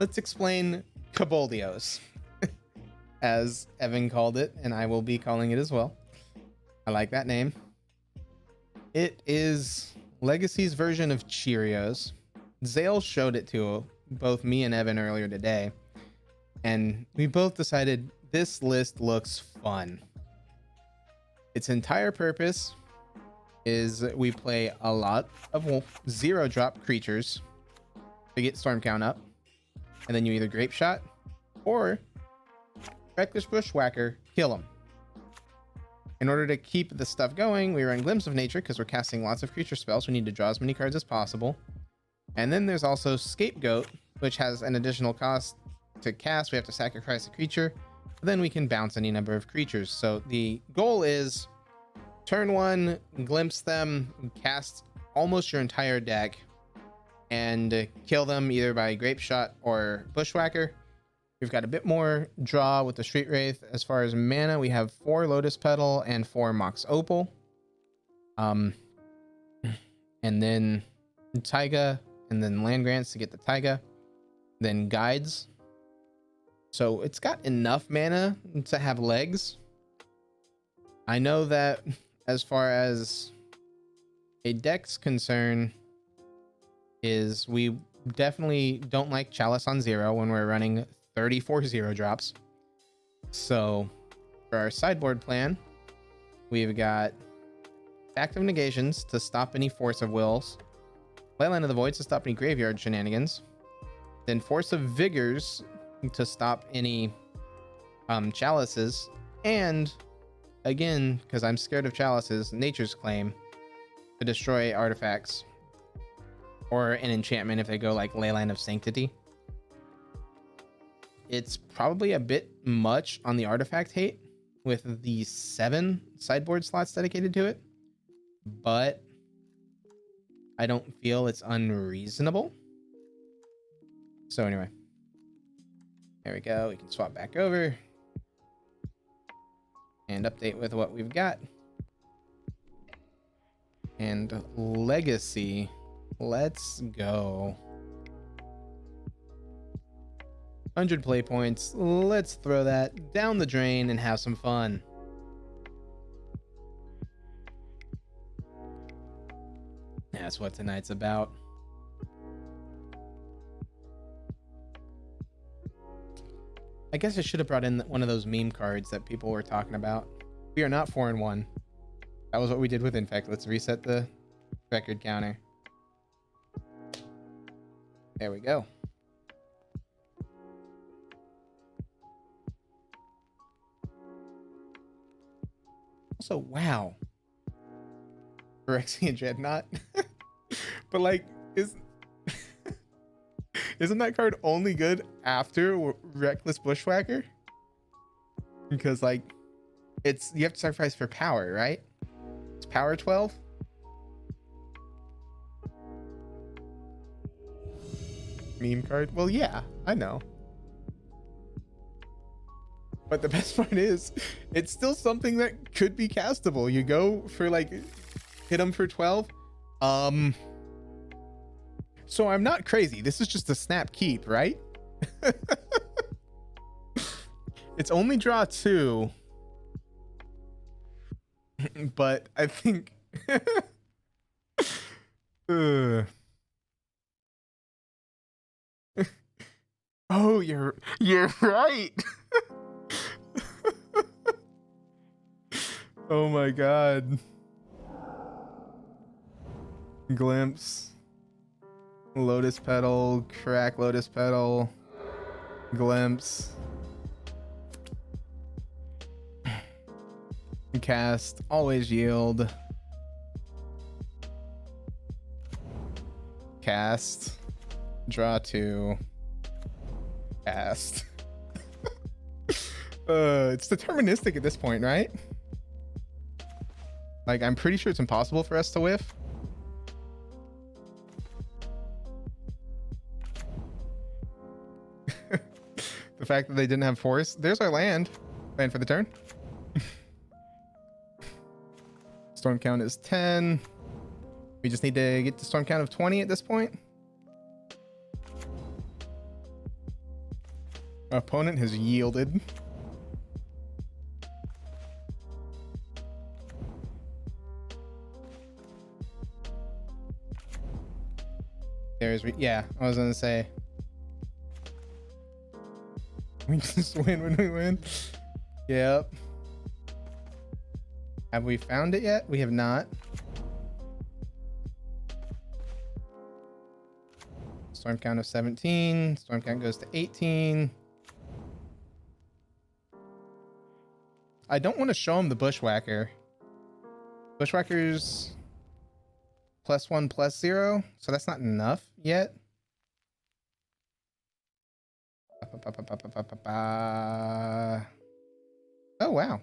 let's explain Koboldios, as Evan called it, and I will be calling it as well. I like that name. It is Legacy's version of Cheerios. Zayl showed it to both me and Evan earlier today, and we both decided this list looks fun. Its entire purpose is we play a lot of 0-drop creatures to get storm count up, and then you either grape shot or reckless bushwhacker, kill them. In order to keep the stuff going, we run Glimpse of Nature because we're casting lots of creature spells. We need to draw as many cards as possible. And then there's also Scapegoat, which has an additional cost to cast. We have to sacrifice a creature. Then we can bounce any number of creatures. So the goal is turn 1, glimpse them, cast almost your entire deck, and kill them either by Grape Shot or Bushwhacker. We've got a bit more draw with the Street Wraith. As far as mana, we have 4 Lotus Petal and 4 Mox Opal. And then Taiga, and then land grants to get the Taiga. Then Guides. So it's got enough mana to have legs. I know that as far as a deck's concern is we definitely don't like Chalice on 0 when we're running 34 0-drops. So for our sideboard plan, we've got Active Negations to stop any Force of Wills, Leyline of the Void to stop any graveyard shenanigans, then Force of Vigors to stop any Chalices, and again, because I'm scared of Chalices, Nature's Claim to destroy artifacts or an enchantment if they go like Leyline of Sanctity. It's probably a bit much on the artifact hate with the 7 sideboard slots dedicated to it, but I don't feel it's unreasonable. So anyway, there we go. We can swap back over and update with what we've got. And Legacy, let's go. 100 play points. Let's throw that down the drain and have some fun. That's what tonight's about. I guess I should have brought in one of those meme cards that people were talking about. We are not 4-1. That was what we did with Infect. Let's reset the record counter. There we go. Also, wow. Phyrexian Dreadnought. But like, isn't that card only good after Reckless Bushwhacker? Because like, you have to sacrifice for power, right? It's power 12. Meme card. Well, yeah, I know. But the best part is, it's still something that could be castable. You go for like, hit them for 12. So I'm not crazy. This is just a snap keep, right? It's only draw 2. But I think... Oh, you're right. Oh my god. Glimpse. Lotus Petal. Crack Lotus Petal. Glimpse. Cast. Always yield. Cast. Draw 2. Cast. It's deterministic at this point, right? Like, I'm pretty sure it's impossible for us to whiff. The fact that they didn't have force. There's our land. Land for the turn. Storm count is 10. We just need to get to storm count of 20 at this point. Opponent has yielded. Yeah, I was gonna say. We just win when we win. Yep. Have we found it yet? We have not. Storm count of 17. Storm count goes to 18. I don't want to show him the Bushwhacker. Bushwhacker's +1 +0, so that's not enough yet. Oh wow.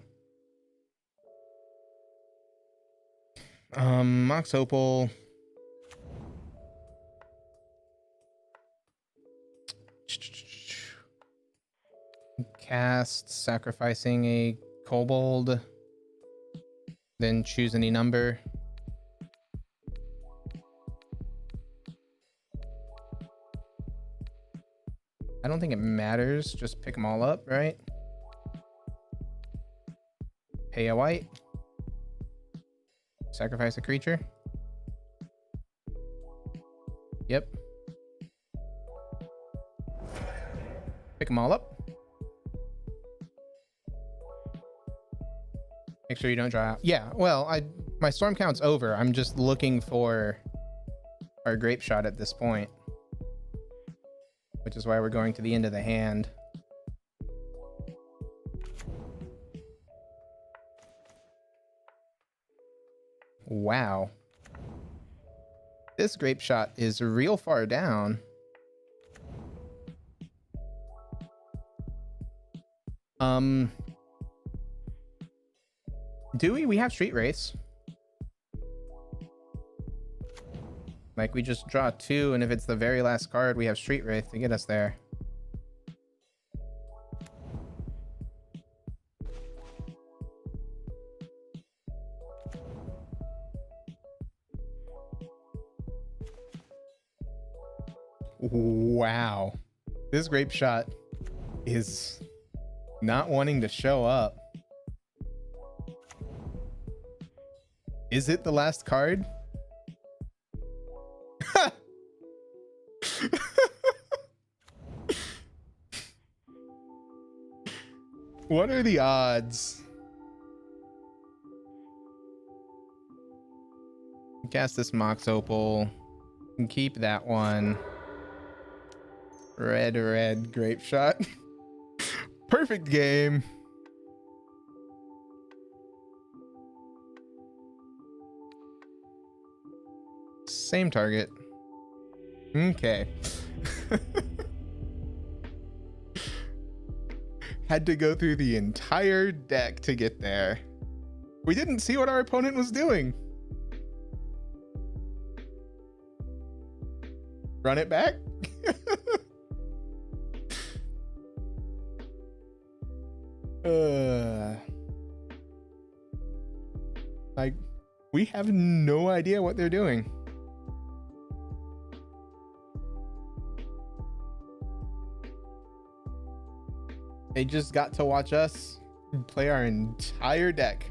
Mox Opal. Cast, sacrificing a Kobold. Then choose any number. I don't think it matters. Just pick them all up, right? Pay a white. Sacrifice a creature. Yep. Pick them all up. Make sure you don't draw out. Yeah, well, my storm count's over. I'm just looking for our grape shot at this point, which is why we're going to the end of the hand. Wow. This grape shot is real far down. Do we? We have Street Wraiths. Like, we just draw 2, and if it's the very last card, we have Street Wraith to get us there. Wow. This grape shot is not wanting to show up. Is it the last card? What are the odds? Cast this Mox Opal and keep that one. Red grape shot. Perfect game. Same target. Okay. Had to go through the entire deck to get there. We didn't see what our opponent was doing. Run it back. Like, we have no idea what they're doing. They just got to watch us play our entire deck.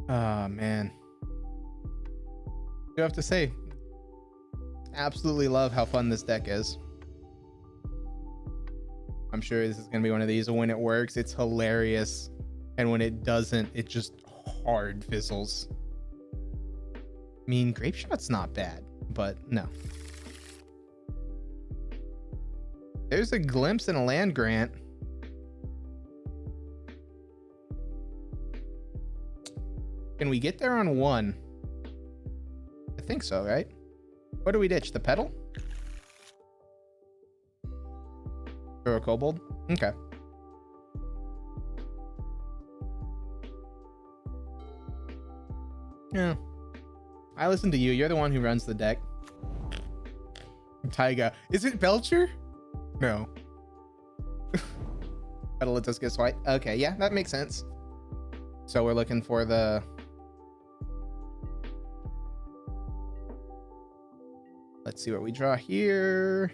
Oh, man. You have to say, absolutely love how fun this deck is. I'm sure this is going to be one of these. When it works, it's hilarious. And when it doesn't, it just hard fizzles. I mean, Grape Shot's not bad, but no. There's a glimpse in a land grant. Can we get there on 1? I think so, right? What do we ditch? The pedal? Or a Kobold? Okay. Yeah. I listen to you. You're the one who runs the deck. Taiga. Is it Belcher? No. That'll let us get white. Okay, yeah, that makes sense. So we're looking for the... Let's see what we draw here.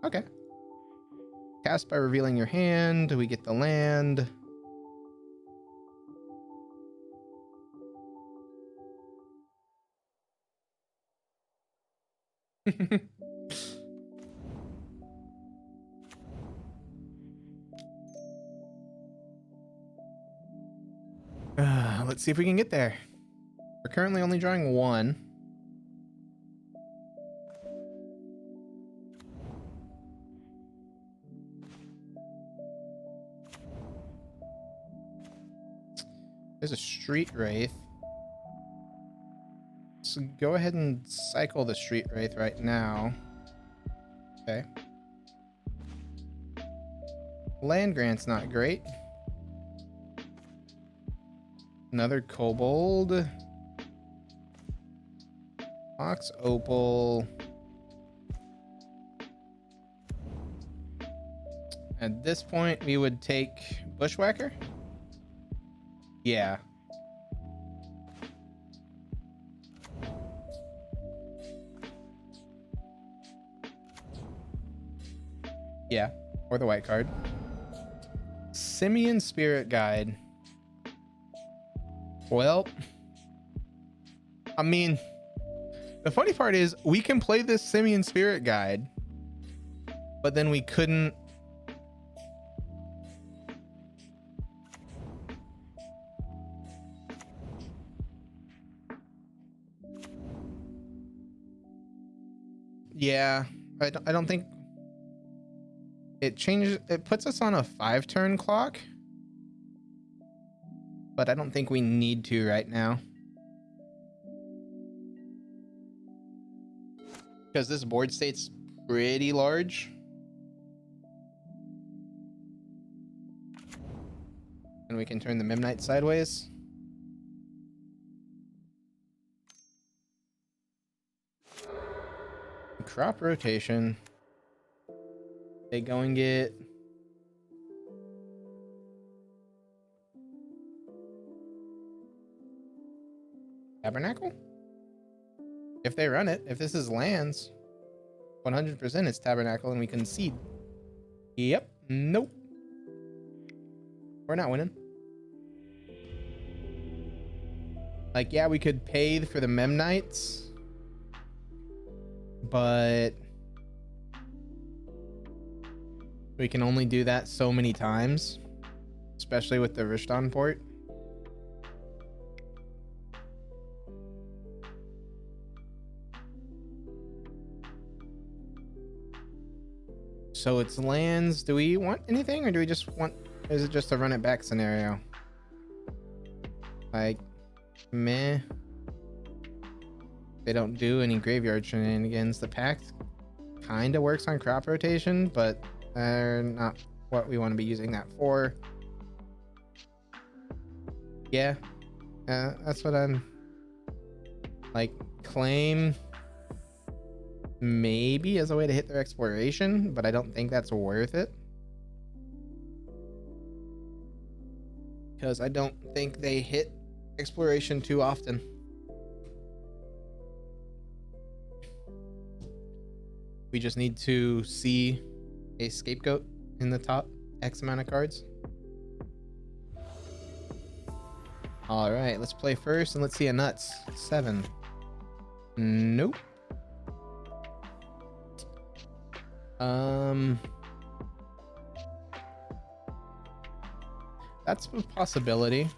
Okay. Cast by revealing your hand. We get the land. Let's see if we can get there. We're currently only drawing one. There's a street wraith. So go ahead and cycle the street wraith right now. Okay. Land grant's not great. Another kobold. Ox opal. At this point, we would take Bushwhacker. Yeah. Yeah, or the white card. Simian Spirit Guide. Well, I mean, the funny part is we can play this Simian Spirit Guide, but then we couldn't. Yeah, I don't think it changes. It puts us on a 5-turn clock, but I don't think we need to right now. Because this board state's pretty large. And we can turn the Memnite sideways. Crop rotation. They go and get... Tabernacle? If they run it, if this is lands, 100% it's Tabernacle and we concede. Yep. Nope. We're not winning. Like, yeah, we could pay for the Memnites, but we can only do that so many times, especially with the Rishton port. So it's lands. Do we want anything, or do we just want... Is it just a run it back scenario? Like, meh. They don't do any graveyard shenanigans. The pact kind of works on crop rotation, but they're not what we want to be using that for. Yeah. That's what I'm... Like, claim... Maybe as a way to hit their exploration, but I don't think that's worth it. Because I don't think they hit exploration too often. We just need to see a scapegoat in the top X amount of cards. All right, let's play first and let's see a nuts. 7. Nope. That's a possibility.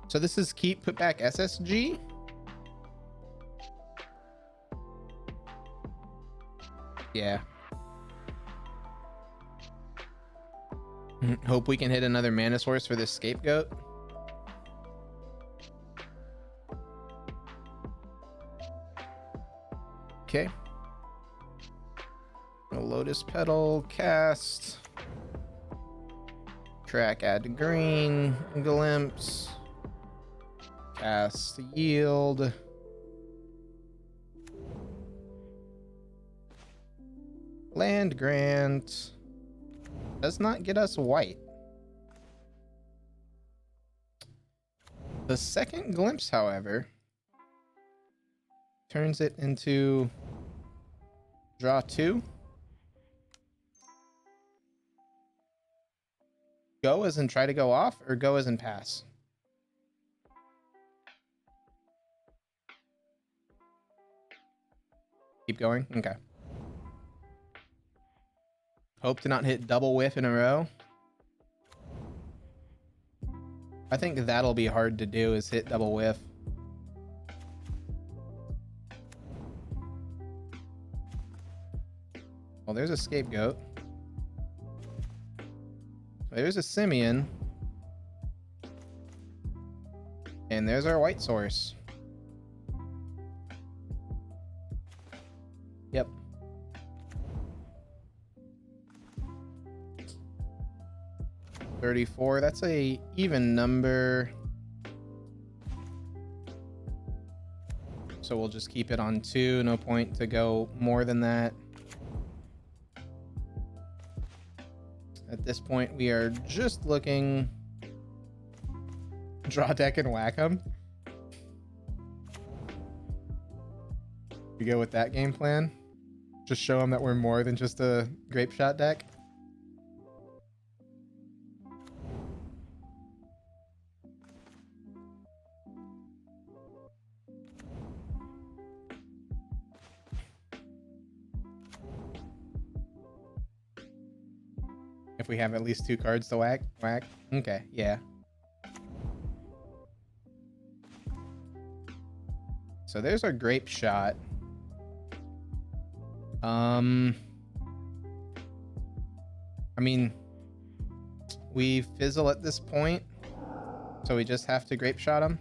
So this is keep, put back SSG. Yeah. Hope we can hit another mana source for this scapegoat. Okay. A Lotus Petal, cast. Track, add to green. Glimpse. Cast, yield. Land grant. does not get us white. The second glimpse, however, turns it into draw 2. Go as in try to go off, or go as in pass? Keep going? Okay. Hope to not hit double whiff in a row. I think that'll be hard to do, is hit double whiff. Well, there's a scapegoat. There's a simian. And there's our white source. Yep. $34. That's a even number. So we'll just keep it on 2. No point to go more than that. At this point, we are just looking. Draw deck and whack them. You go with that game plan? Just show them that we're more than just a grape shot deck? If we have at least 2 cards to whack? Okay, yeah. So there's our grape shot. I mean, we fizzle at this point, so we just have to grape shot him.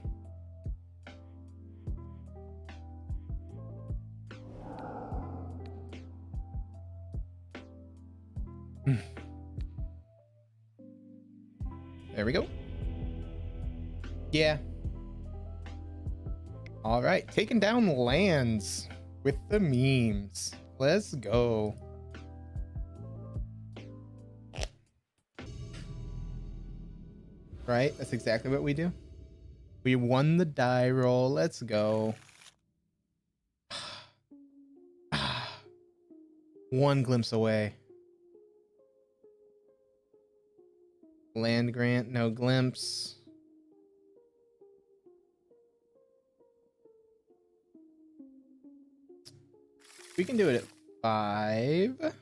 There we go. Yeah. All right, taking down lands with the memes. Let's go. Right, that's exactly what we do. We won the die roll. Let's go. One glimpse away. Land grant, no glimpse. We can do it at 5.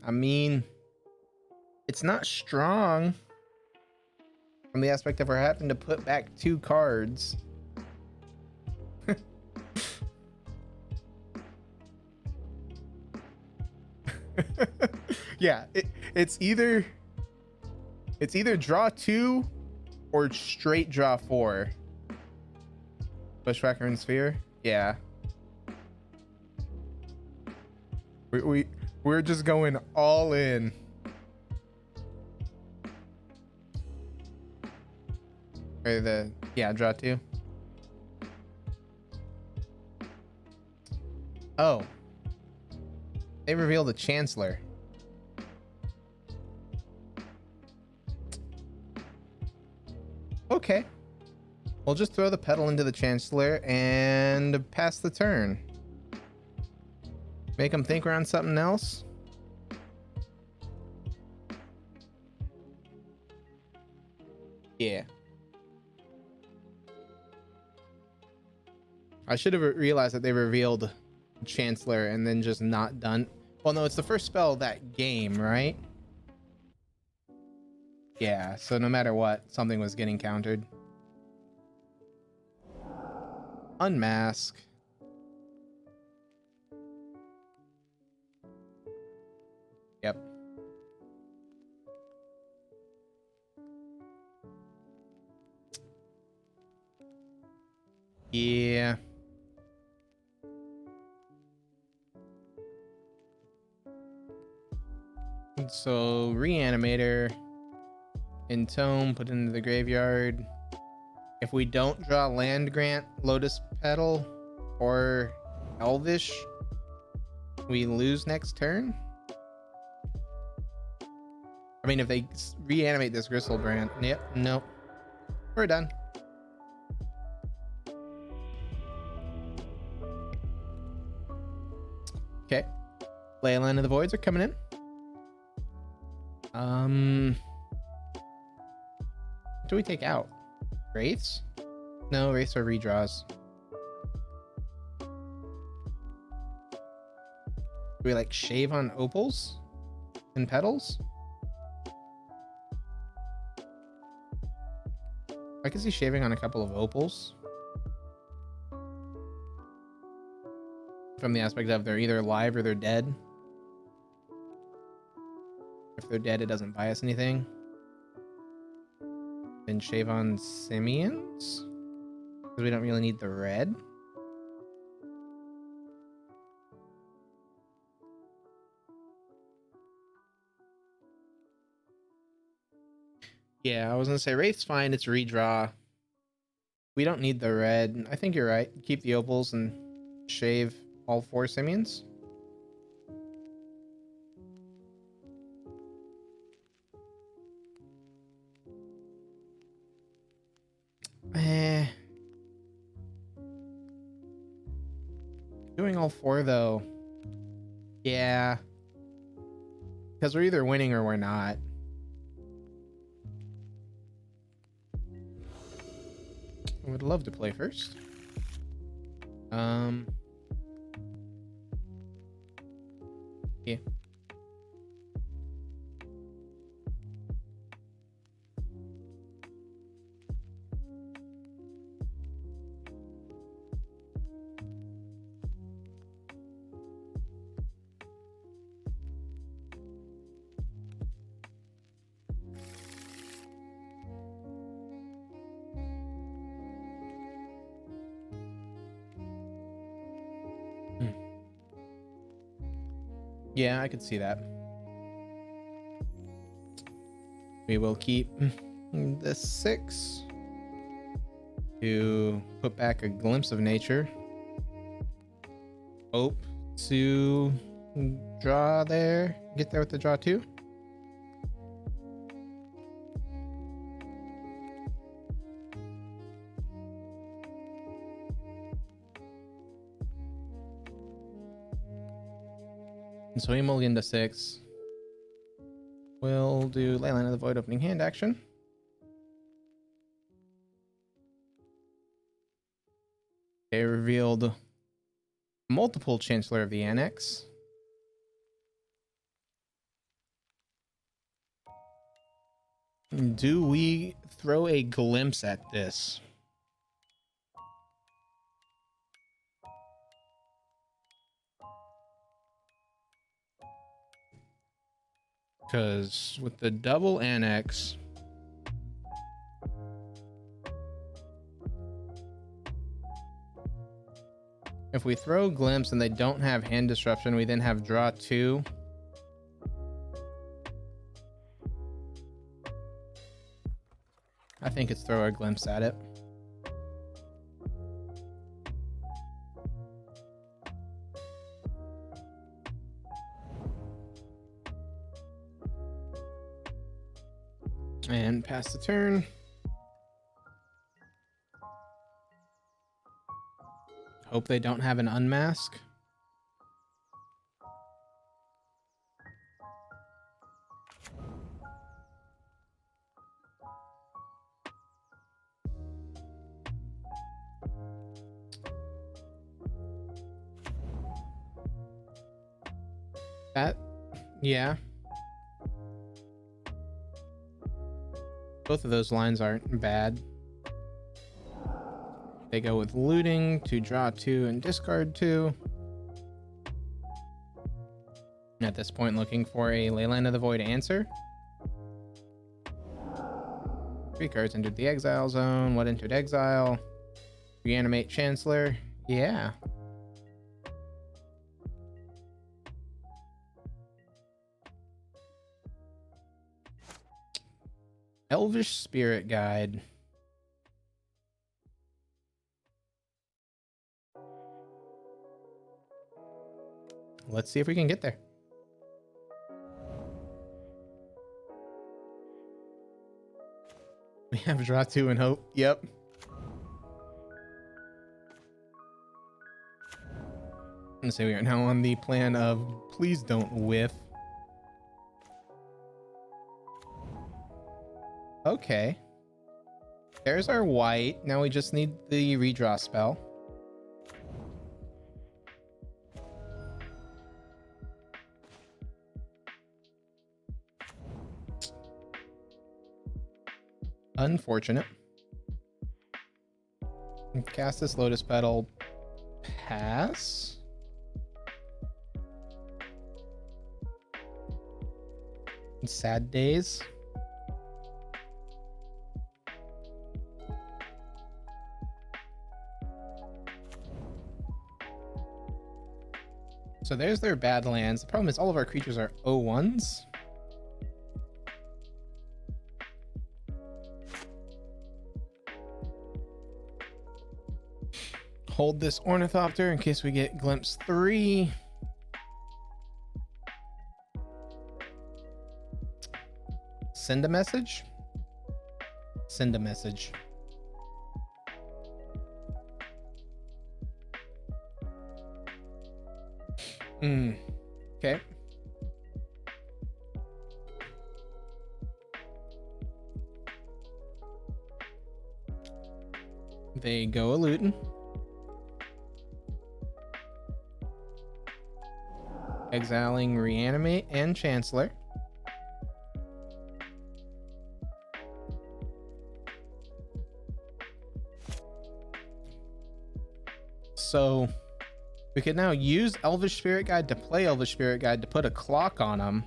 I mean, it's not strong from the aspect of we're having to put back 2 cards. Yeah, it's either draw 2 or straight draw 4. Bushwhacker and Sphere? Yeah. We're just going all in. Or draw 2. Oh. They revealed the Chancellor. Okay. We'll just throw the pedal into the Chancellor and pass the turn. Make them think we're on something else. Yeah. I should have realized that they revealed Chancellor and then just not done. Well, no, it's the first spell of that game, right? Yeah, so no matter what, something was getting countered. Unmask. Yep. Yeah. So Reanimator, Intome, put into the graveyard. If we don't draw Land Grant, Lotus Petal, or Elvish, We lose next turn. I mean, if they reanimate this Gristlebrand, yep, nope, we're done. Okay, Leyline of the Voids are coming in. What do we take out? Wraiths? No, Wraiths are redraws. Do we like shave on opals and petals? I can see shaving on a couple of opals. From the aspect of they're either alive or they're dead. If they're dead, it doesn't buy us anything. Then shave on simians? Because we don't really need the red. Yeah, I was gonna say Wraith's fine, it's redraw. We don't need the red. I think you're right. Keep the opals and shave all 4 simians. Doing all 4 though. Yeah. Because we're either winning or we're not. I would love to play first. Yeah. Yeah, I could see that. We will keep the 6 to put back a glimpse of nature. Hope to draw there. Get there with the draw 2. And so we mulligan to 6. We'll do Leyline of the Void opening hand action. They revealed multiple Chancellor of the Annex. Do we throw a glimpse at this? Because with the double annex, if we throw glimpse and they don't have hand disruption, we then have draw 2. I think it's throw a glimpse at it. And pass the turn. Hope they don't have an unmask. That, yeah. Both of those lines aren't bad. They go with looting to draw 2 and discard 2. At this point, looking for a Leyline of the Void answer. 3 cards entered the exile zone. What entered exile? Reanimate Chancellor. Yeah. Elvish Spirit Guide. let's see if we can get there. We have draw 2 and hope. Yep. And so we are now on the plan of please don't whiff. Okay. There's our white. Now we just need the redraw spell. Unfortunate. Cast this Lotus Petal. Pass. Sad days. So there's their Badlands. The problem is all of our creatures are 0-1s. Hold this Ornithopter in case we get Glimpse 3. Send a message? Send a message. Okay. They go a lootin'. Exiling Reanimate and Chancellor. So we could now use Elvish Spirit Guide to play Elvish Spirit Guide to put a clock on them.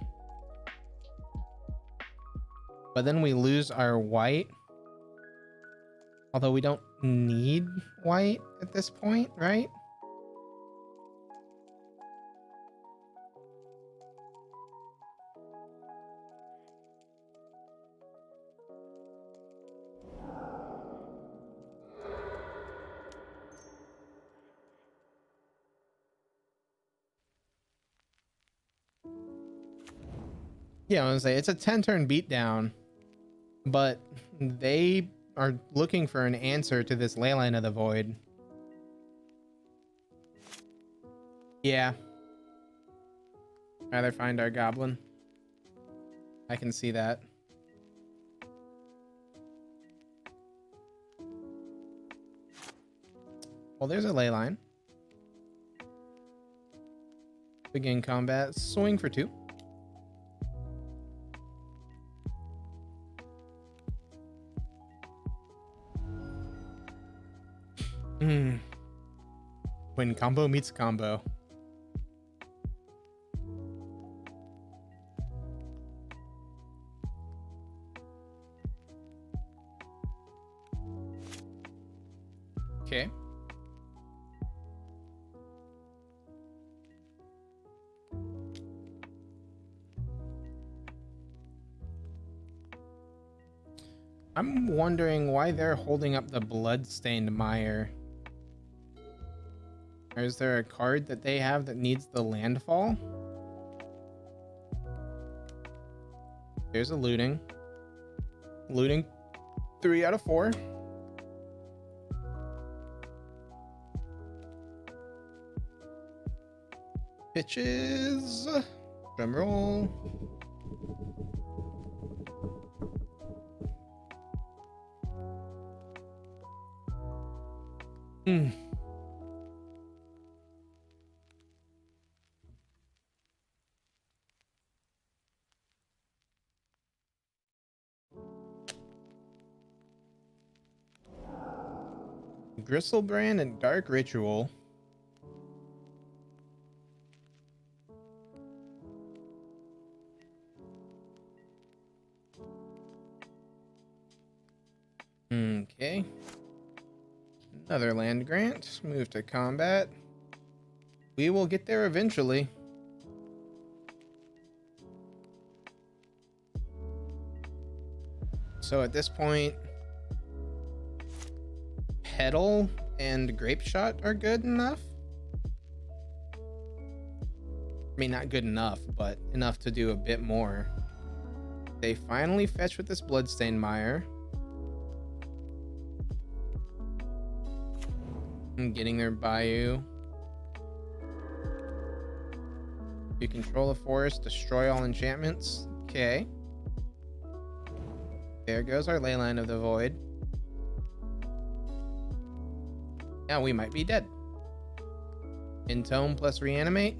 But then we lose our white. Although we don't need white at this point, right? Yeah, I was gonna say it's a 10-turn beatdown, but they are looking for an answer to this Leyline of the Void. Yeah. Rather find our goblin. I can see that. Well, there's a Leyline. Begin combat. Swing for 2. When combo meets combo. Okay. I'm wondering why they're holding up the Bloodstained Mire. Or is there a card that they have that needs the landfall? There's a looting. Looting 3 out of 4. Pitches. Drum roll. Gristlebrand and Dark Ritual. Okay. Another land grant. Move to combat. We will get there eventually. So at this point, Petal and Grape Shot are good enough. I mean, not good enough, but enough to do a bit more. They finally fetch with this Bloodstained Mire. I'm getting their Bayou. You control the forest, destroy all enchantments. Okay. There goes our Leyline of the Void. Now we might be dead. Intome plus Reanimate.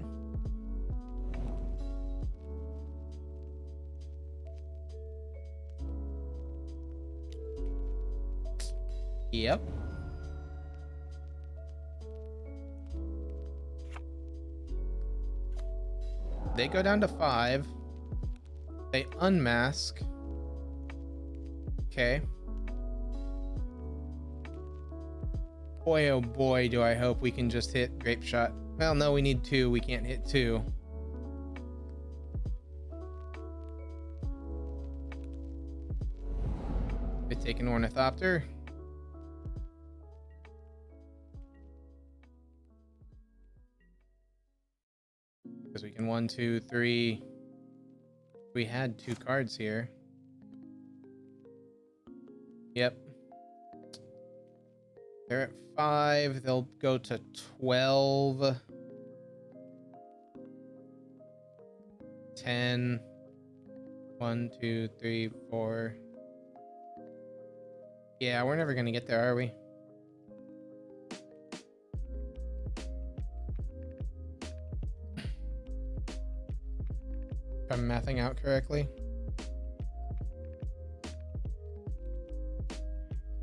Yep. They go down to 5. They unmask. Okay. Boy, oh boy, do I hope we can just hit Grape Shot. Well, no, we need 2. We can't hit 2. They take an Ornithopter. Because we can 1, 2, 3. We had 2 cards here. Yep. They're at 5. They'll go to 12. 10. 1, 2, 3, 4. Yeah, we're never gonna get there, are we? If I'm mathing out correctly.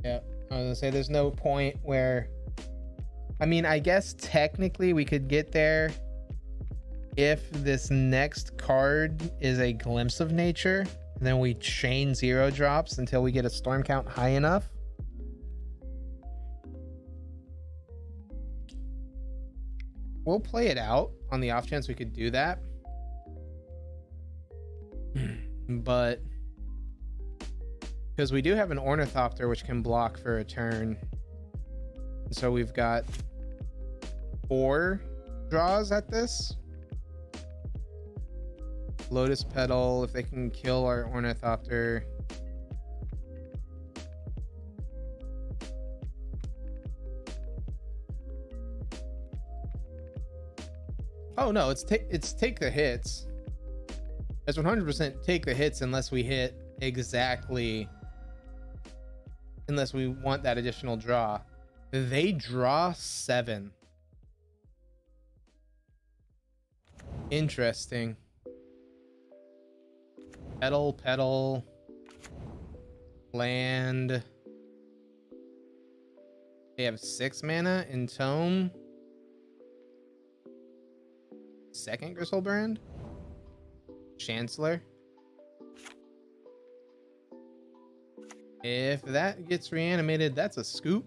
Yeah, I was gonna say there's no point where, I mean, I guess technically we could get there if this next card is a Glimpse of Nature, and then we chain 0 drops until we get a storm count high enough. We'll play it out on the off chance we could do that. But because we do have an Ornithopter which can block for a turn. So we've got 4 draws at this. Lotus Petal, if they can kill our Ornithopter. Oh no, it's take the hits. It's 100% take the hits unless we hit exactly, unless we want that additional draw. They draw 7. Interesting. Petal, land. They have 6 mana in Tome. Second Gristlebrand. Chancellor. If that gets reanimated, that's a scoop.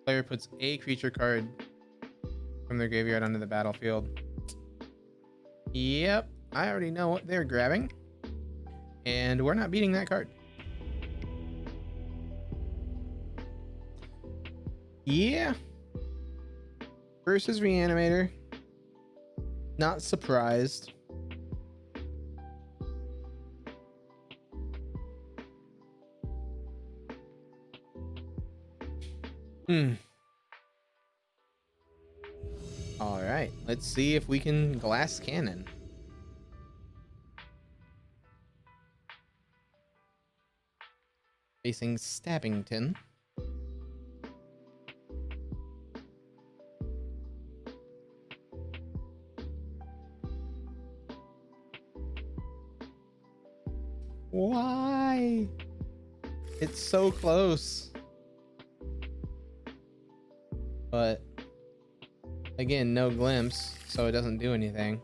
Player puts a creature card from their graveyard onto the battlefield. Yep, I already know what they're grabbing. And we're not beating that card. Yeah. Versus Reanimator. Not surprised. All right, let's see if we can Glass Cannon. Facing Stabbington. Why? It's so close. But again, no glimpse, so it doesn't do anything.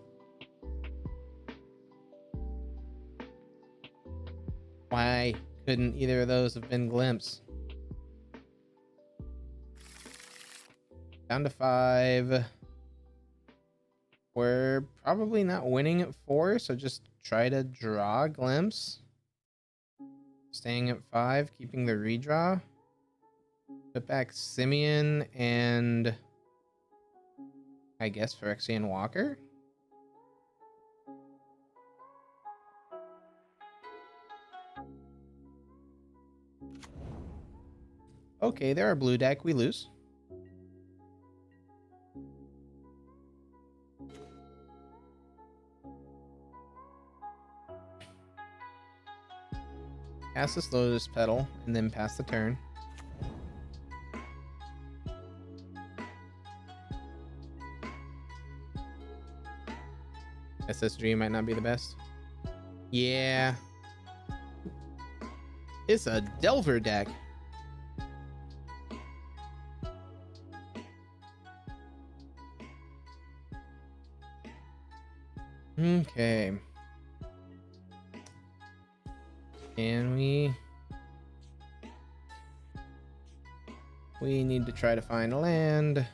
Why couldn't either of those have been glimpse? Down to 5. We're probably not winning at 4, so just try to draw glimpse. Staying at 5, keeping the redraw. Put back Simeon and I guess Phyrexian Walker? Okay, they're a blue deck. We lose. Pass this Lotus Petal, and then pass the turn. SSG might not be the best. Yeah. It's a Delver deck. Okay. Can we... We need to try to find a land.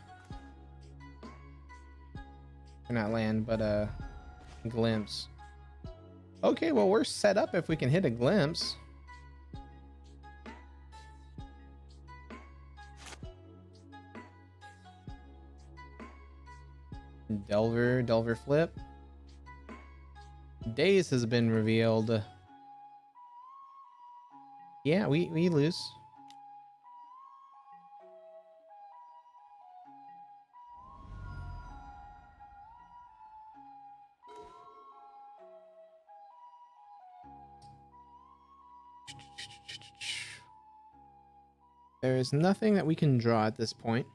Or not land, but a glimpse. Okay, well, we're set up if we can hit a glimpse. Delver flip. Daze has been revealed. Yeah, we lose. There is nothing that we can draw at this point,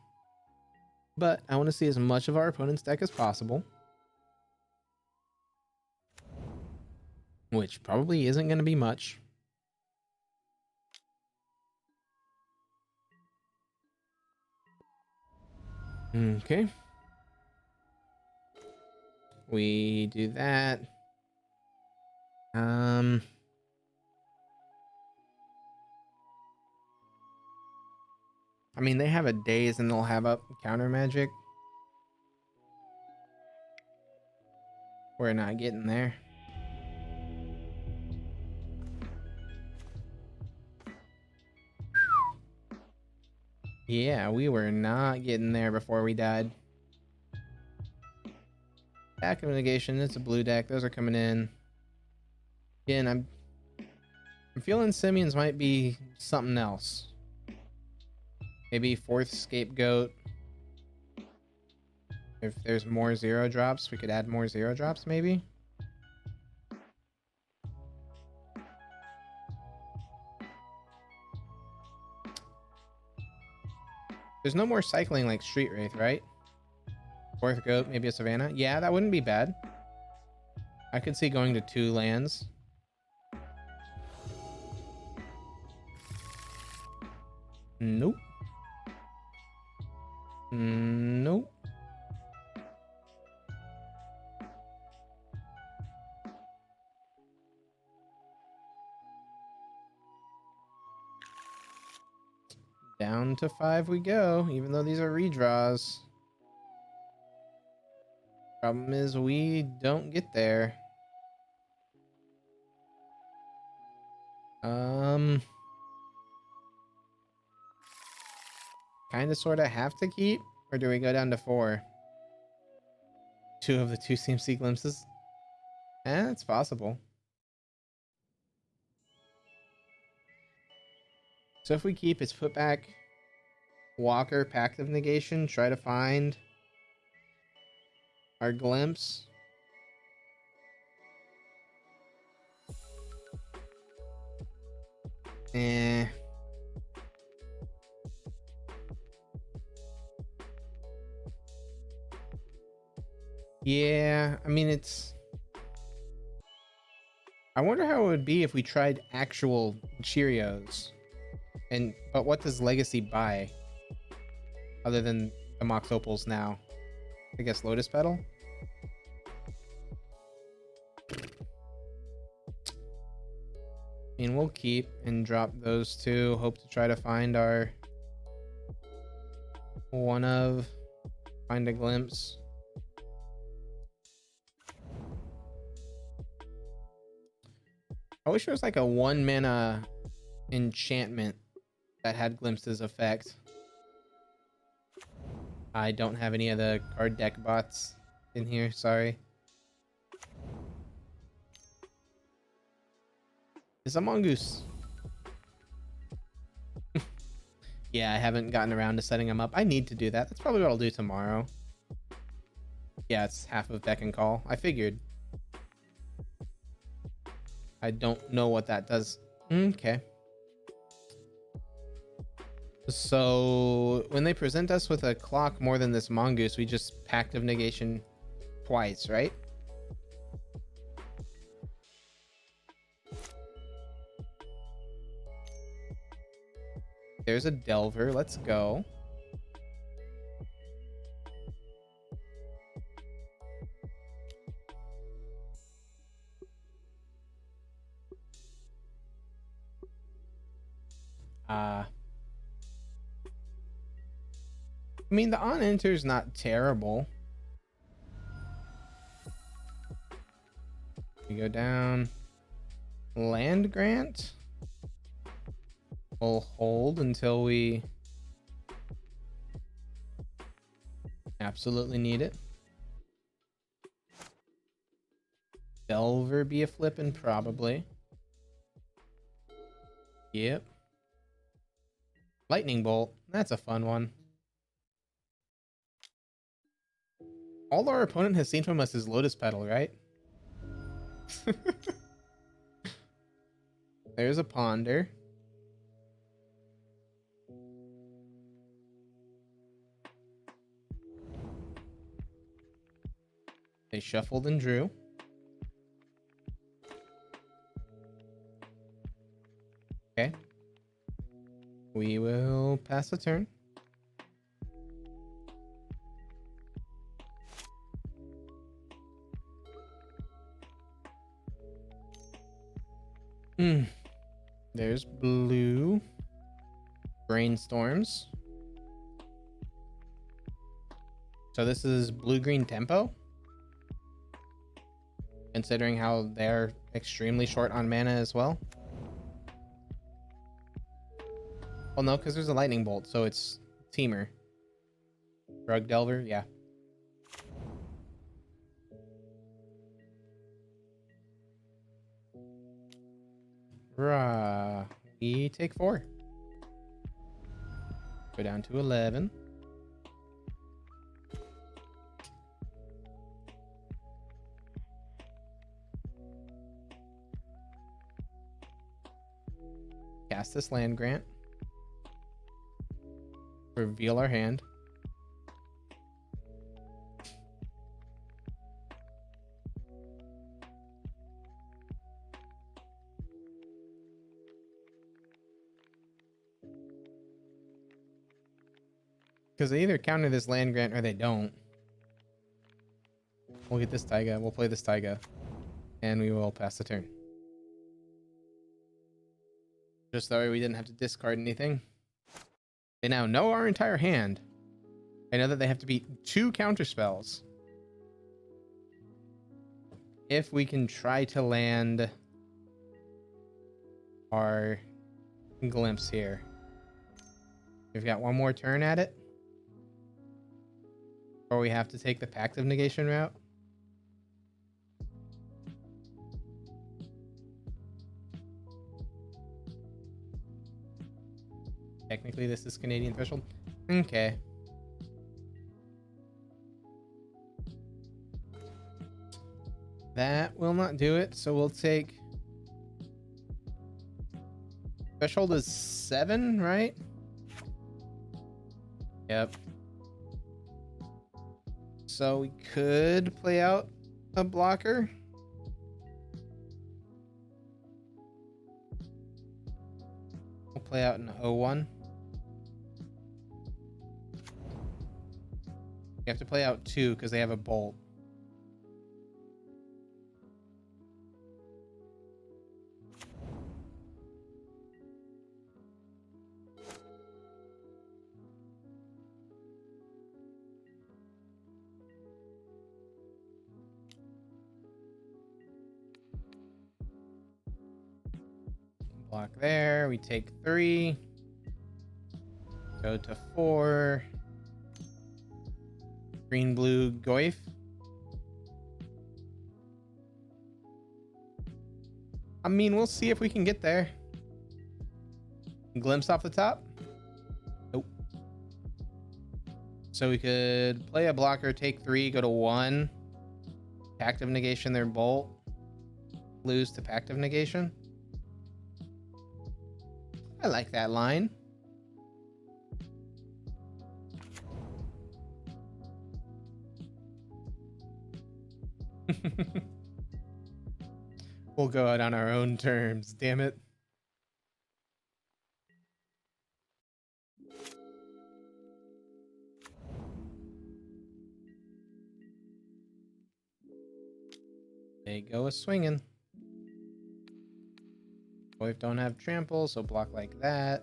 but I want to see as much of our opponent's deck as possible, which probably isn't going to be much. Okay. We do that. I mean, they have a Daze and they'll have up counter magic. We're not getting there. Yeah, we were not getting there before we died. Back of negation, it's a blue deck. Those are coming in. Again, I'm feeling Simeon's might be something else. Maybe fourth scapegoat. If there's more 0 drops, we could add more 0 drops, maybe. There's no more cycling like Street Wraith, right? Fourth goat, maybe a Savannah. Yeah, that wouldn't be bad. I could see going to 2 lands. Nope. Nope. Down to 5 we go, even though these are redraws. Problem is we don't get there. Kind of sort of have to keep, or do we go down to 4? 2 of the 2 CMC glimpses. It's possible. So if we keep, it's put back Walker, Pact of Negation, try to find our glimpse. Yeah, I mean, it's... I wonder how it would be if we tried actual Cheerios. But what does Legacy buy? Other than the Mox Opals now? I guess Lotus Petal? I mean, we'll keep and drop those 2. Hope to try to find our... Find a glimpse. I wish there was like a 1 mana enchantment that had glimpses effect. I don't have any of the card deck bots in here, sorry. It's a mongoose. Yeah, I haven't gotten around to setting them up. I need to do that. That's probably what I'll do tomorrow. Yeah, it's half of Beck and Call. I figured. I don't know what that does. Okay. So when they present us with a clock more than this mongoose, we just Pact of Negation twice, right? There's a Delver. Let's go. I mean, the on enter is not terrible. We go down. Land grant. We'll hold until we absolutely need it. Delver be a flippin' probably. Yep. Lightning bolt. That's a fun one. All our opponent has seen from us is Lotus Petal, right? There's a Ponder. They shuffled and drew. Okay. We will pass the turn. There's blue. Brainstorms. So this is blue-green tempo? Considering how they're extremely short on mana as well. Well, no, because there's a lightning bolt, so it's Teamer. Rug Delver, yeah. Rah. We take 4. Go down to 11. Cast this land grant. Reveal our hand. Because they either counter this land grant or they don't. We'll get this Taiga. We'll play this Taiga. And we will pass the turn. Just that way we didn't have to discard anything. They now know our entire hand. I know that they have to beat 2 counter spells. If we can try to land our glimpse here. We've got one more turn at it. Or we have to take the Pact of Negation route. Technically, this is Canadian threshold. Okay. That will not do it, so we'll take... Threshold is 7, right? Yep. So we could play out a blocker. We'll play out an 0-1. You have to play out 2 because they have a bolt. Block there. We take 3. Go to 4. Green, blue, Goif. I mean, we'll see if we can get there. Glimpse off the top? Nope. So we could play a blocker, take 3, go to 1. Pact of negation their bolt. Lose to Pact of negation. I like that line. We'll go out on our own terms, damn it. They go a swinging. Boys don't have trample, so block like that.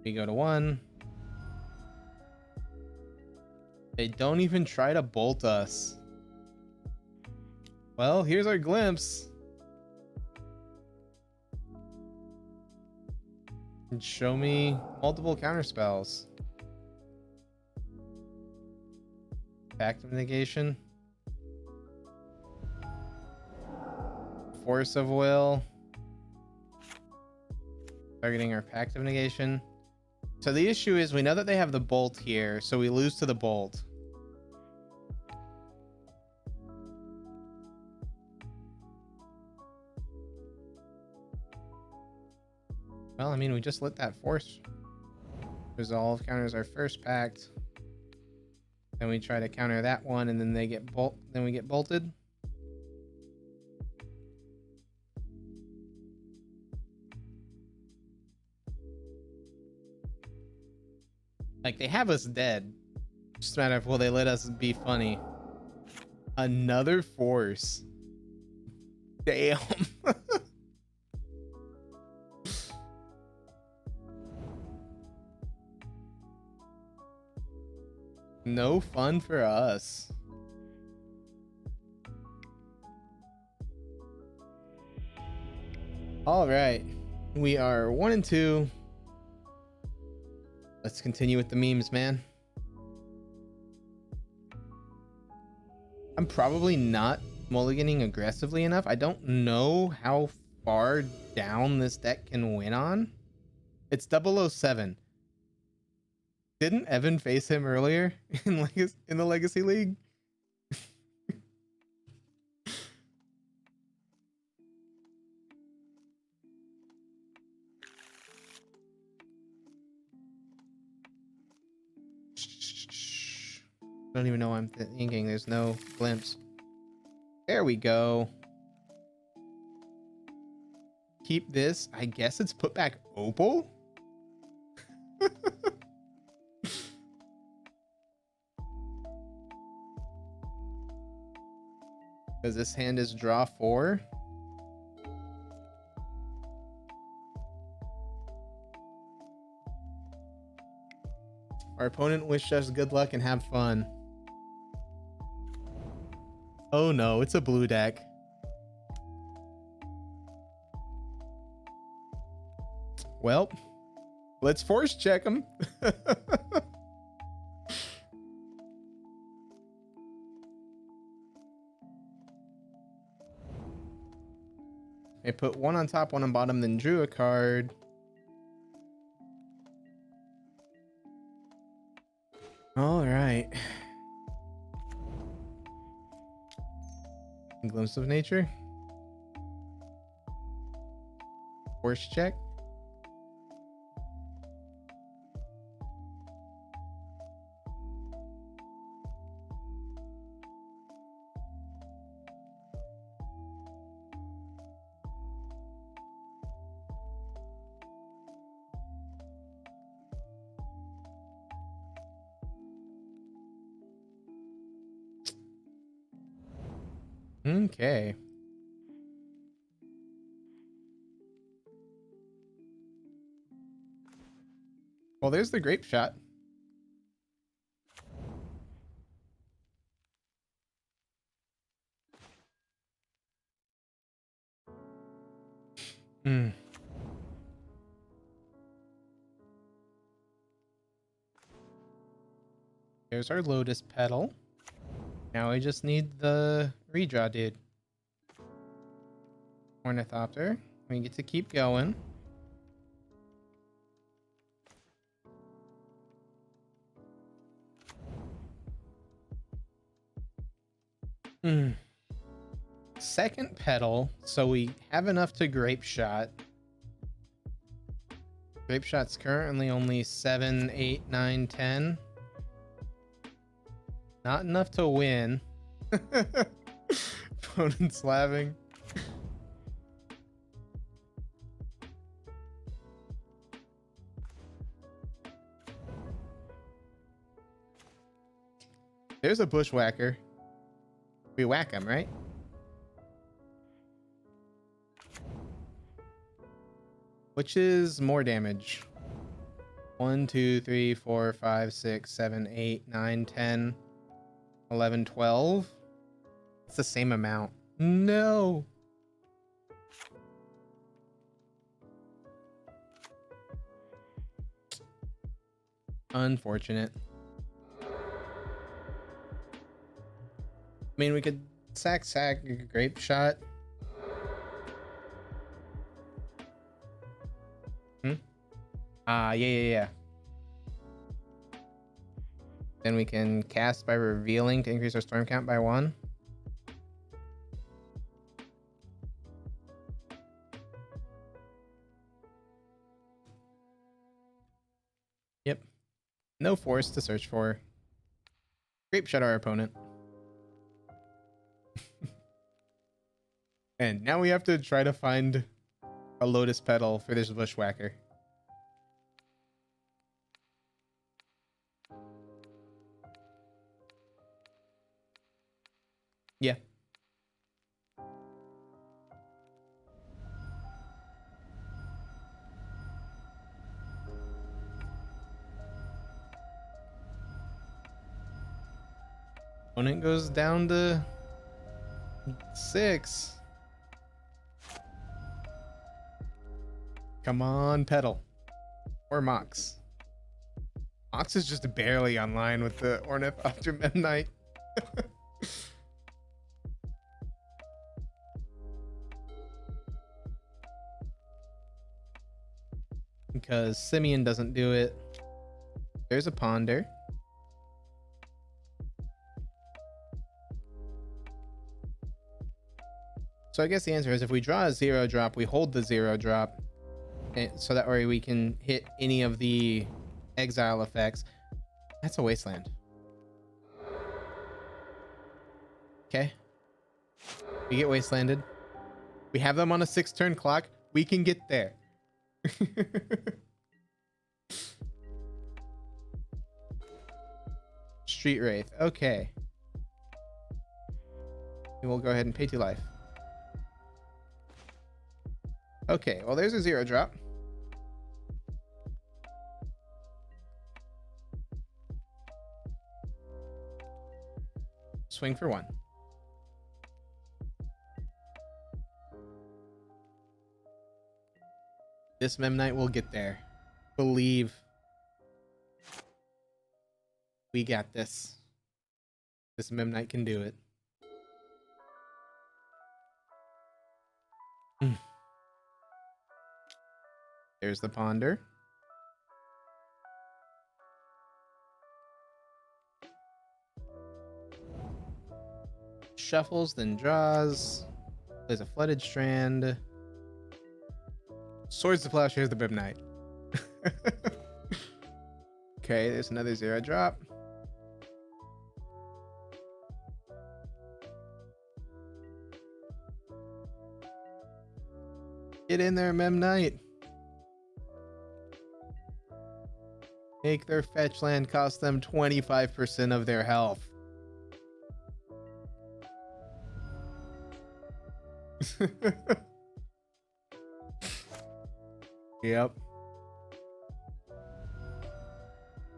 We go to 1. They don't even try to bolt us. Well, here's our glimpse. And show me multiple counter spells. Pact of negation. Force of will. Targeting our Pact of negation. So the issue is we know that they have the bolt here, so we lose to the bolt. Well, I mean, we just let that force resolve counters our first pact. Then we try to counter that one, and then they get then we get bolted. Like, they have us dead. Just a matter of, will they let us be funny? Another force. Damn. No fun for us. All right. We are 1 and 2. Let's continue with the memes, man. I'm probably not mulliganing aggressively enough. I don't know how far down this deck can win on. It's 007. Didn't Evan face him earlier in the Legacy League? I don't even know what I'm thinking. There's no glimpse. There we go. Keep this. I guess it's put back Opal? Because this hand is draw 4. Our opponent wished us good luck and have fun. Oh no, it's a blue deck. Well, let's force check them. I put 1 on top, 1 on bottom, then drew a card. All right. Glimpse of nature. Force check. Okay. Well, there's the grape shot. Hmm. There's our Lotus Petal. Now we just need the redraw dude. Ornithopter. We get to keep going. Second petal, so we have enough to grape shot. Grape shot's currently only 7, 8, 9, 10. Not enough to win. Opponent's laughing. There's a bushwhacker. We whack him, right? Which is more damage? 1, 2, 3, 4, 5, 6, 7, 8, 9, 10, 11, 12. It's the same amount. No. Unfortunate. I mean, we could sack grape shot. Yeah. Then we can cast by revealing to increase our storm count by 1. Yep. No force to search for. Grape shot our opponent. And now we have to try to find a Lotus Petal for this bushwhacker. Yeah. Opponent goes down to 6. Come on, Petal. Or Mox. Mox is just barely online with the Ornithopter Memnite. Because Simeon doesn't do it. There's a Ponder. So I guess the answer is if we draw a 0 drop, we hold the 0 drop. So that way we can hit any of the exile effects. That's a wasteland. Okay. We get wastelanded. We have them on a 6-turn clock. We can get there. Street Wraith. Okay. We'll go ahead and pay 2 life. Okay, well, there's a 0 drop. Swing for 1. This Memnite will get there. Believe. We got this. This Memnite can do it. There's the Ponder. Shuffles, then draws. Plays a Flooded Strand. Swords to Plowshares the Memnite. Okay, there's another 0 drop. Get in there, Memnite. Make their fetch land cost them 25% of their health. Yep.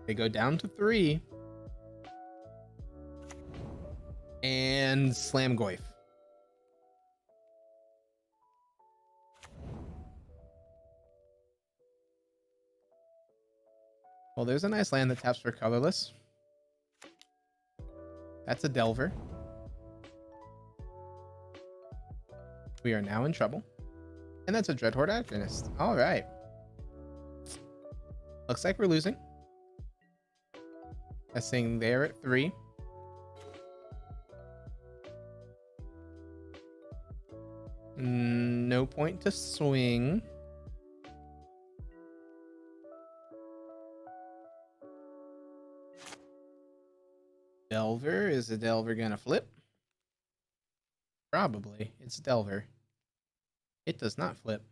They go down to 3. And slam Goyf. Well, there's a nice land that taps for colorless. That's a Delver. We are now in trouble. And that's a Dreadhorde Agonist. All right. Looks like we're losing. Guessing they're at 3. No point to swing. Delver. Is the Delver gonna flip? Probably. It's Delver. It does not flip.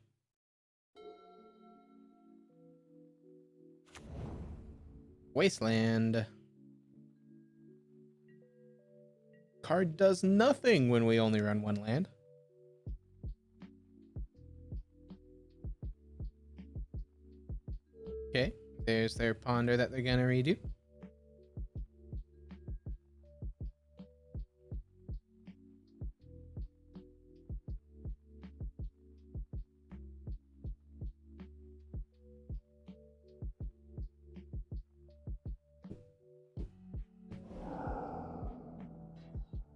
Wasteland. Card does nothing when we only run 1 land. Okay, there's their Ponder that they're gonna redo.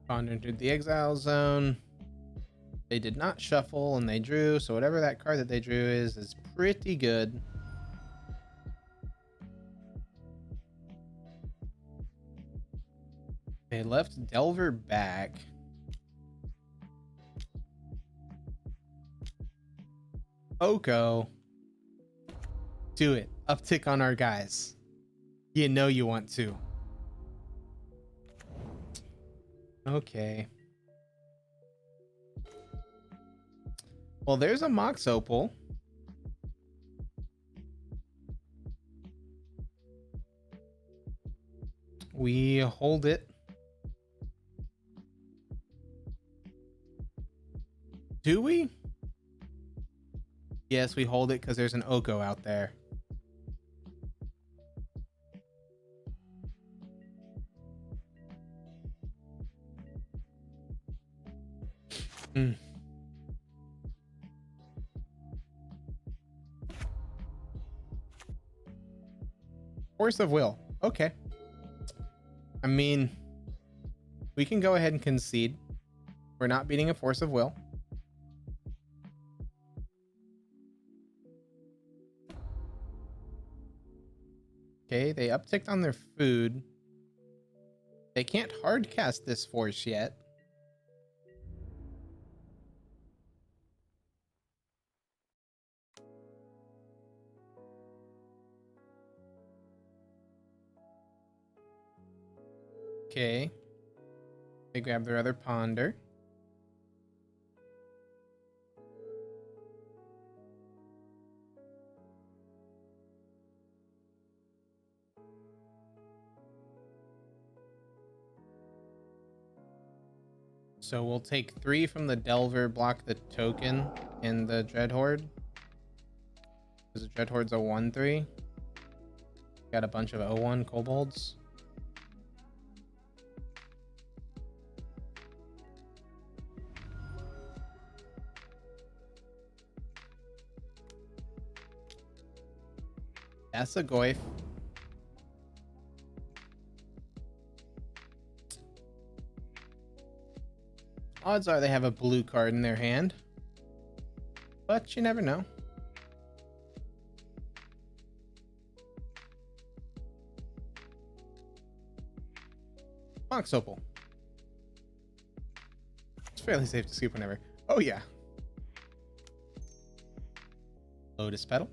Ponder entered the exile zone. They did not shuffle and they drew, so whatever that card that they drew is pretty good. They left Delver back. Oko. Do it. Uptick on our guys. You know you want to. Okay. Well, there's a Mox Opal. We hold it. Do we? Yes, we hold it because there's an Oko out there. Force of will. Okay. I mean, we can go ahead and concede. We're not beating a force of will. Okay, they upticked on their food. They can't hard cast this force yet. Okay. They grab their other Ponder. So we'll take 3 from the Delver, block the token, and the Dreadhorde. Because the Dreadhorde's a 1/3. Got a bunch of 0/1 Kobolds. That's a Goyf. Odds are they have a blue card in their hand. But you never know. Mox Opal. It's fairly safe to scoop whenever. Oh yeah. Lotus Petal.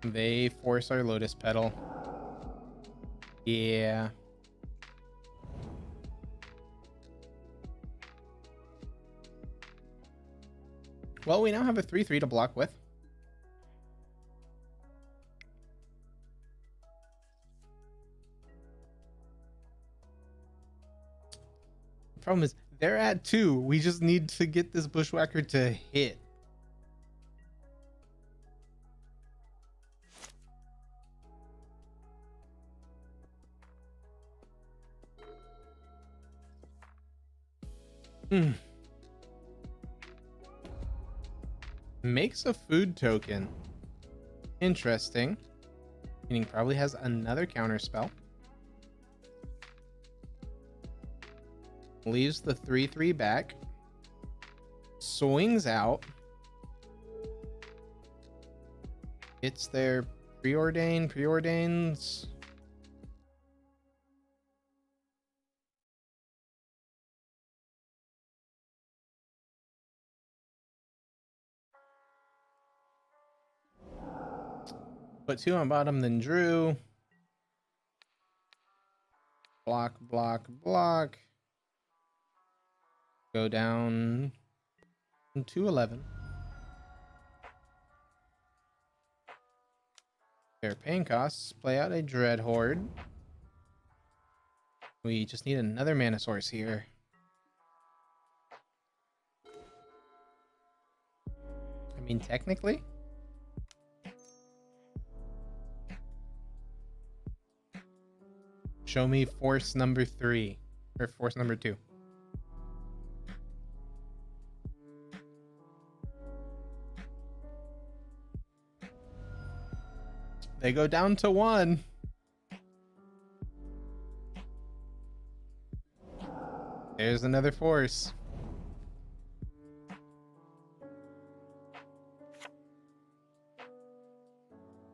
They force our Lotus Petal. Yeah. Well, we now have a 3/3 to block with. The problem is they're at 2. We just need to get this Bushwhacker to hit. Hmm. Makes a food token. Interesting. Meaning probably has another counter spell. Leaves the 3/3 back. Swings out. It's their preordains. Put 2 on bottom, then drew. Block, block, block. Go down to 11. Their pain costs. Play out a Dread Horde. We just need another mana source here. I mean, technically. Show me force number 3. Or force number 2. They go down to 1. There's another force.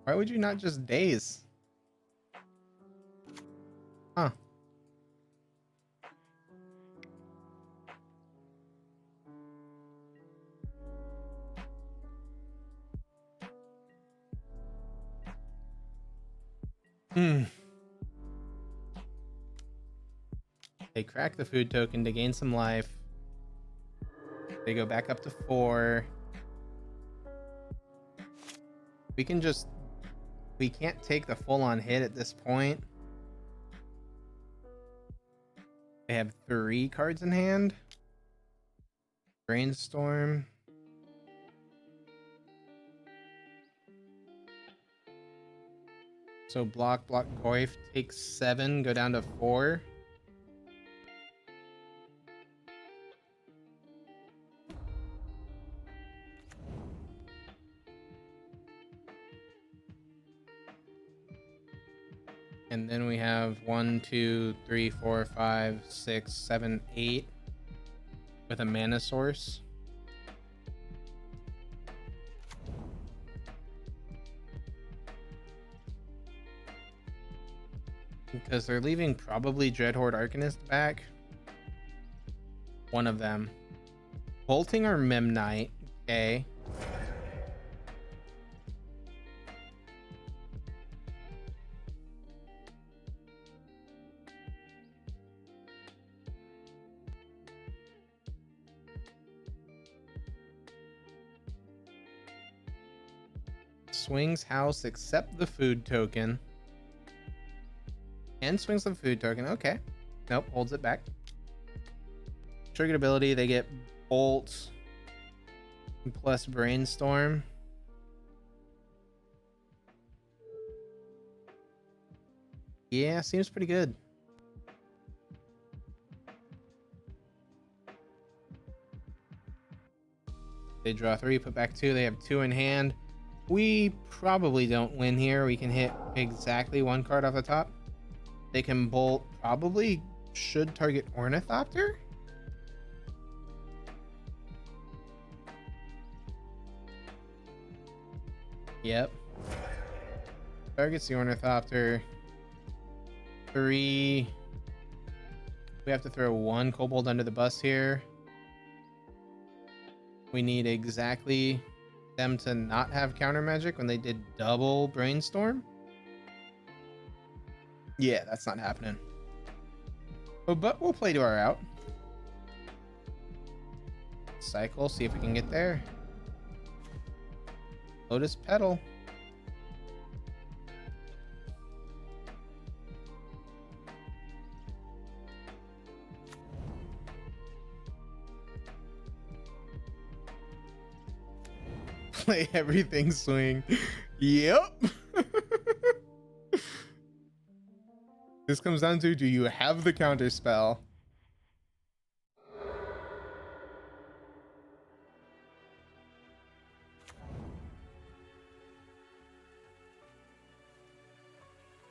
Why would you not just daze? Huh. They crack the food token to gain some life. They go back up to 4. We can't take the full-on hit at this point. They have 3 cards in hand. Brainstorm. So block, Coif takes 7, go down to 4. And then we have 1, 2, 3, 4, 5, 6, 7, 8 with a mana source. Because they're leaving probably Dreadhorde Arcanist back. One of them. Bolting or Memnite. Okay. Swings house, accept the food token. And swings the food token. Okay. Nope, holds it back. Triggered ability, they get Bolt plus Brainstorm. Yeah, seems pretty good. They draw 3, put back 2. They have 2 in hand. We probably don't win here. We can hit exactly 1 card off the top. They can bolt, probably should target Ornithopter. Yep. Targets the Ornithopter. 3. We have to throw 1 Kobold under the bus here. We need exactly them to not have counter magic when they did double Brainstorm. Yeah, that's not happening. But we'll play to our out. Cycle, see if we can get there. Lotus Petal. Play everything swing. Yep. This comes down to, do you have the counter spell?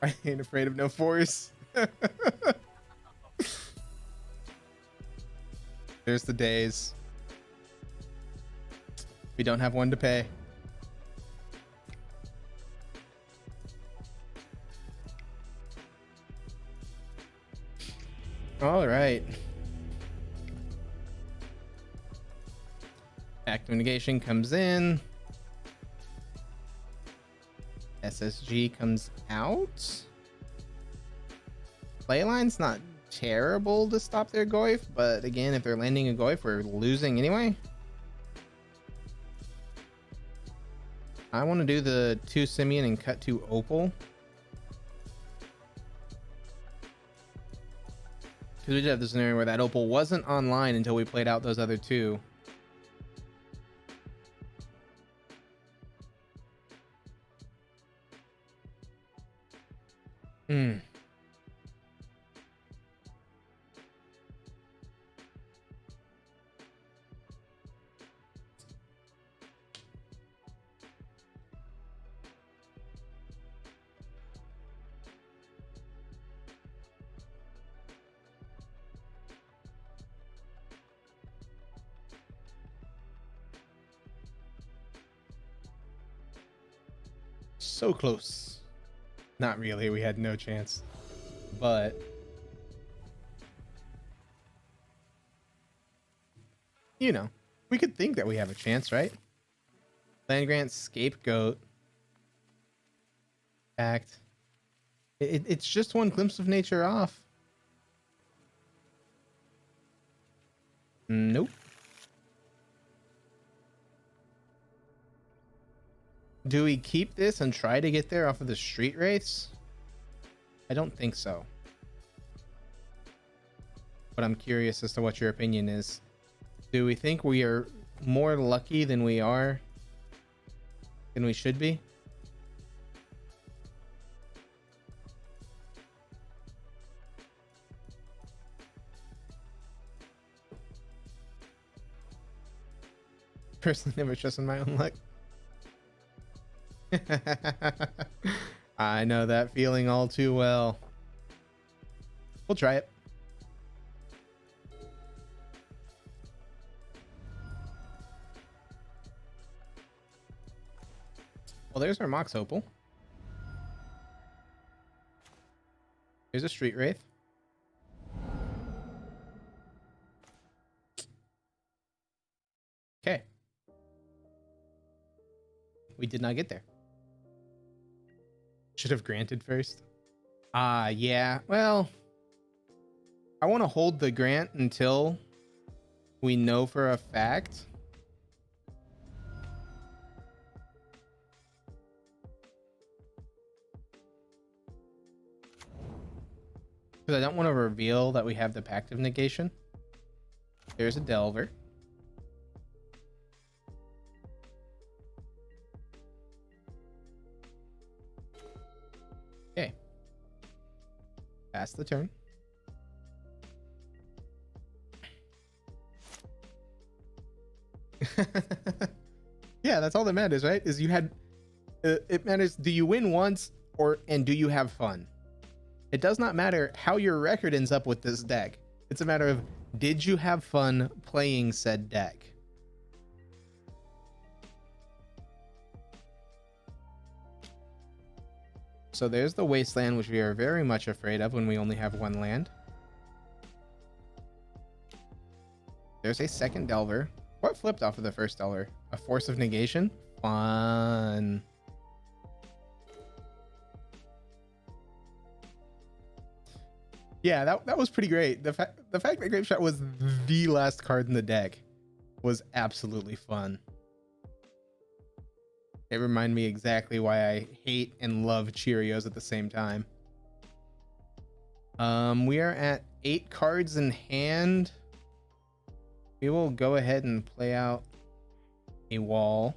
I ain't afraid of no force. There's the days. We don't have one to pay. All right. Active negation comes in. SSG comes out. Playline's not terrible to stop their Goyf, but again, if they're landing a Goyf, we're losing anyway. I want to do the 2 Simian and cut 2 Opal. Because we did have this scenario where that Opal wasn't online until we played out those other 2. So close. Not really. We had no chance. But you know, we could think that we have a chance, right? Land grant, scapegoat. Fact. It's just one glimpse of nature off. Nope. Do we keep this and try to get there off of the street wraiths? I don't think so. But I'm curious as to what your opinion is. Do we think we are more lucky than we should be? Personally, never trusted my own luck. I know that feeling all too well. We'll try it. Well, there's our Mox Opal. There's a Street Wraith. Okay. We did not get there. Should have granted first. Yeah. Well, I want to hold the grant until we know for a fact. Because I don't want to reveal that we have the Pact of Negation. There's a Delver. Okay. Pass the turn. Yeah, that's all that matters, right? Is you had it matters, do you win once and do you have fun? It does not matter how your record ends up with this deck. It's a matter of, did you have fun playing said deck? So there's the Wasteland, which we are very much afraid of when we only have one land. There's a second Delver. What flipped off of the first Delver? A Force of Negation? Fun. Yeah, that was pretty great. The fact that Grape Shot was the last card in the deck was absolutely fun. It reminded me exactly why I hate and love Cheerios at the same time. We are at 8 cards in hand. We will go ahead and play out a wall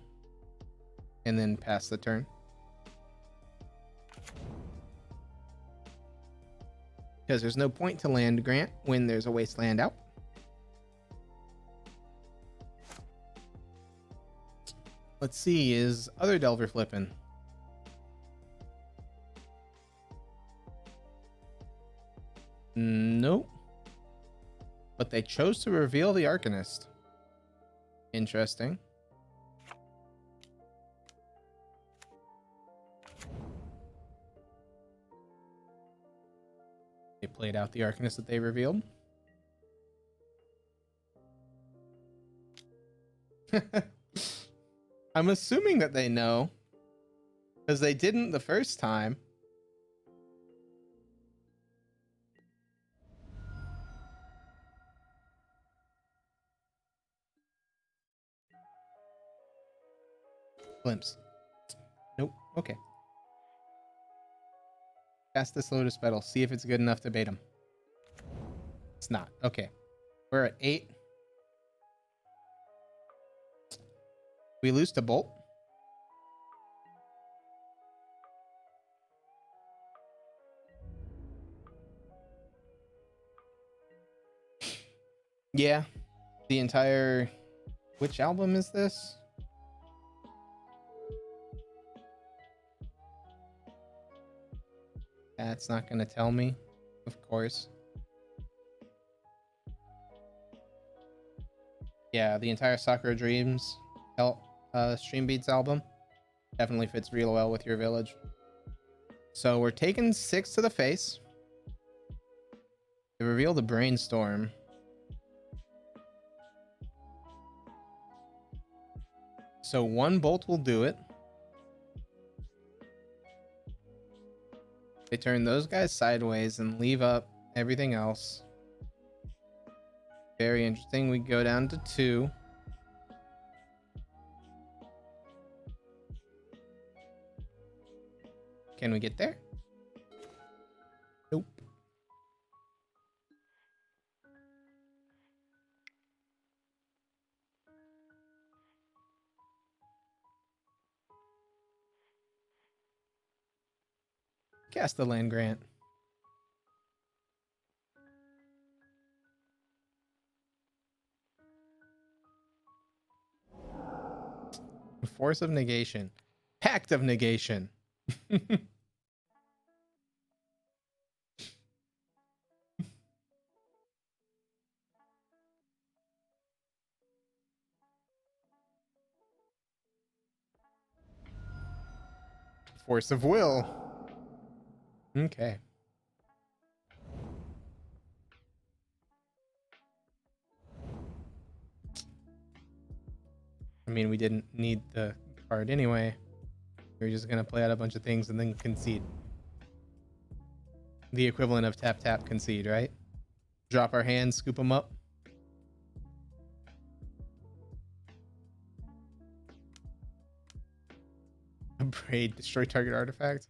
and then pass the turn. Because there's no point to land grant when there's a Wasteland out. Let's see, is other Delver flipping? Nope. But they chose to reveal the Arcanist. Interesting. They played out the Arcanist that they revealed. I'm assuming that they know, because they didn't the first time. Glimpse. Nope. Okay. Cast this Lotus Petal. See if it's good enough to bait him. It's not. Okay. We're at 8. We lose to Bolt. Yeah. The entire... Which album is this? That's not going to tell me, of course. Yeah, the entire Sakura Dreams Stream Beats album definitely fits real well with your village. So we're taking 6 to the face. They reveal the Brainstorm. So 1 bolt will do it. They turn those guys sideways and leave up everything else. Very interesting. We go down to 2. Can we get there? Nope. Cast the land grant. Force of negation. Pact of negation. Force of will. Okay. I mean, we didn't need the card anyway. We were just going to play out a bunch of things and then concede. The equivalent of tap, tap, concede, right? Drop our hands, scoop them up. Abrade, destroy target artifact.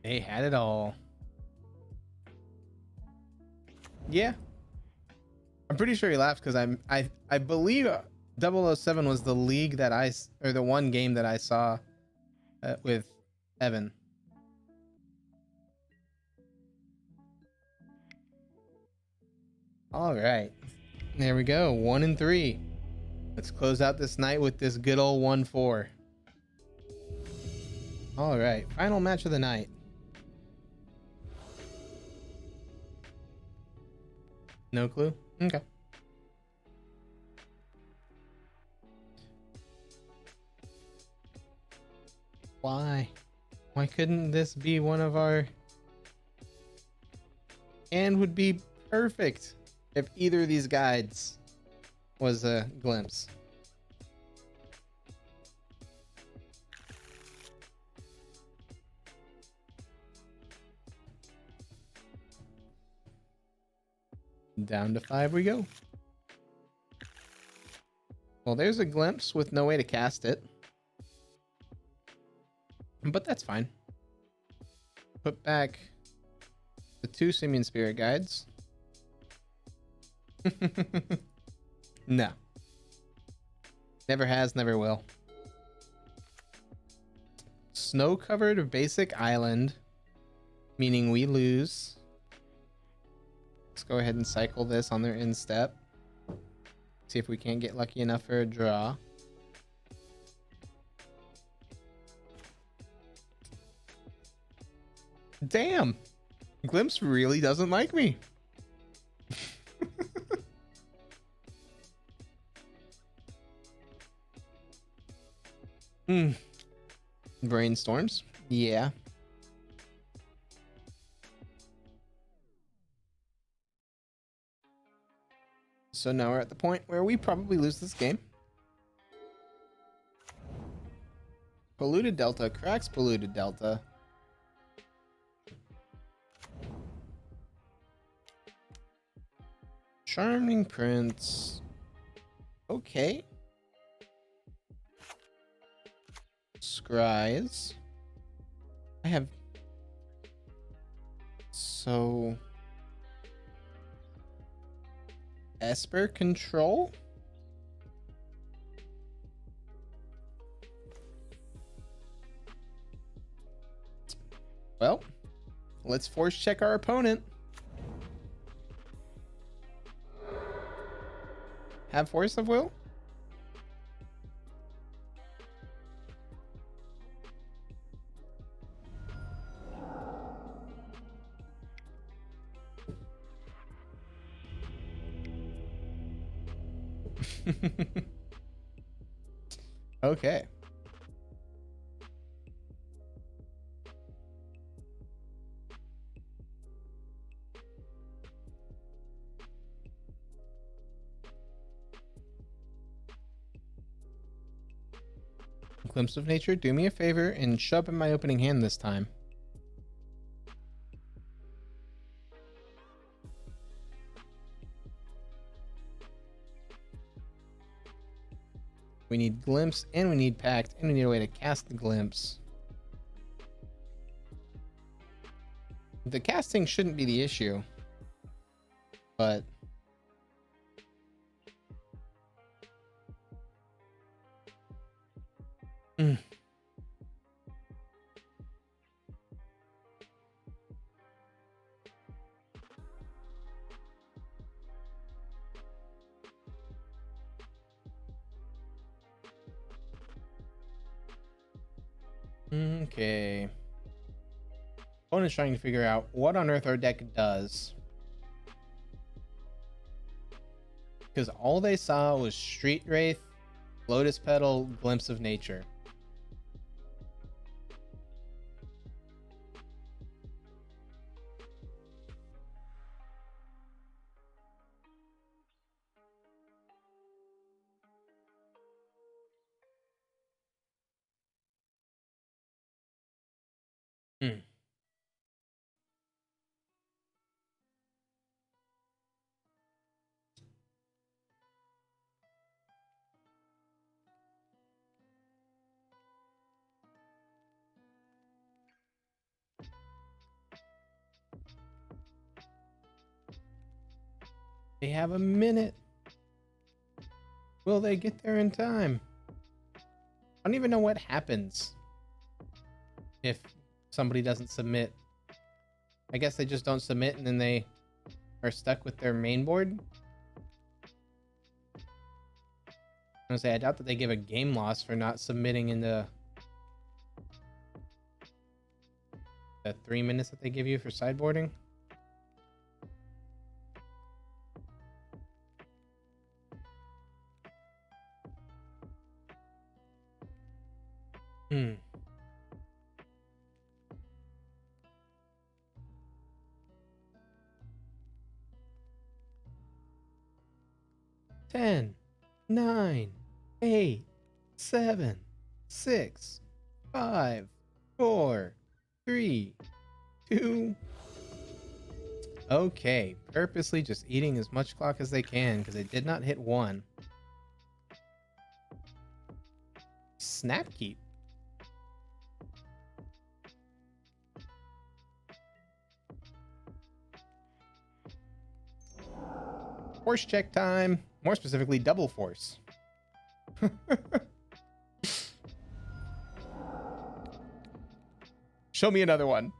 They had it all. Yeah. I'm pretty sure he laughed because I believe 007 was the league that or the one game that I saw with Evan. All right. There we go. 1 and 3. Let's close out this night with this good old 1-4. All right. Final match of the night. No clue? Okay. Why? Why couldn't this be one of our... And would be perfect if either of these guides was a glimpse. Down to 5 we go. Well, there's a glimpse with no way to cast it. But that's fine. Put back the 2 Simian Spirit Guides. No. Never has, never will. Snow-covered basic island, meaning we lose. Let's go ahead and cycle this on their instep. See if we can't get lucky enough for a draw. Damn! Glimpse really doesn't like me. Brainstorms? Yeah. So now we're at the point where we probably lose this game. Polluted Delta cracks Polluted Delta. Charming Prince. Okay. Scries. I have... So... Esper Control? Well, let's force check our opponent. Have Force of Will? Okay. Glimpse of Nature, do me a favor and show up in my opening hand this time. We need Glimpse, and we need Pact, and we need a way to cast the Glimpse. The casting shouldn't be the issue, but... Okay. Opponent's trying to figure out what on earth our deck does. Because all they saw was Street Wraith, Lotus Petal, Glimpse of Nature. They have a minute. Will they get there in time? I don't even know what happens if somebody doesn't submit. I guess they just don't submit and then they are stuck with their main board. I'm gonna say I doubt that they give a game loss for not submitting in the 3 minutes that they give you for sideboarding. Hmm. Ten, 9, 8, 7, 6, 5, 4, 3, 2. Okay, purposely just eating as much clock as they can because they did not hit 1. Snapkeep. Force check time. More specifically, double force. Show me another one.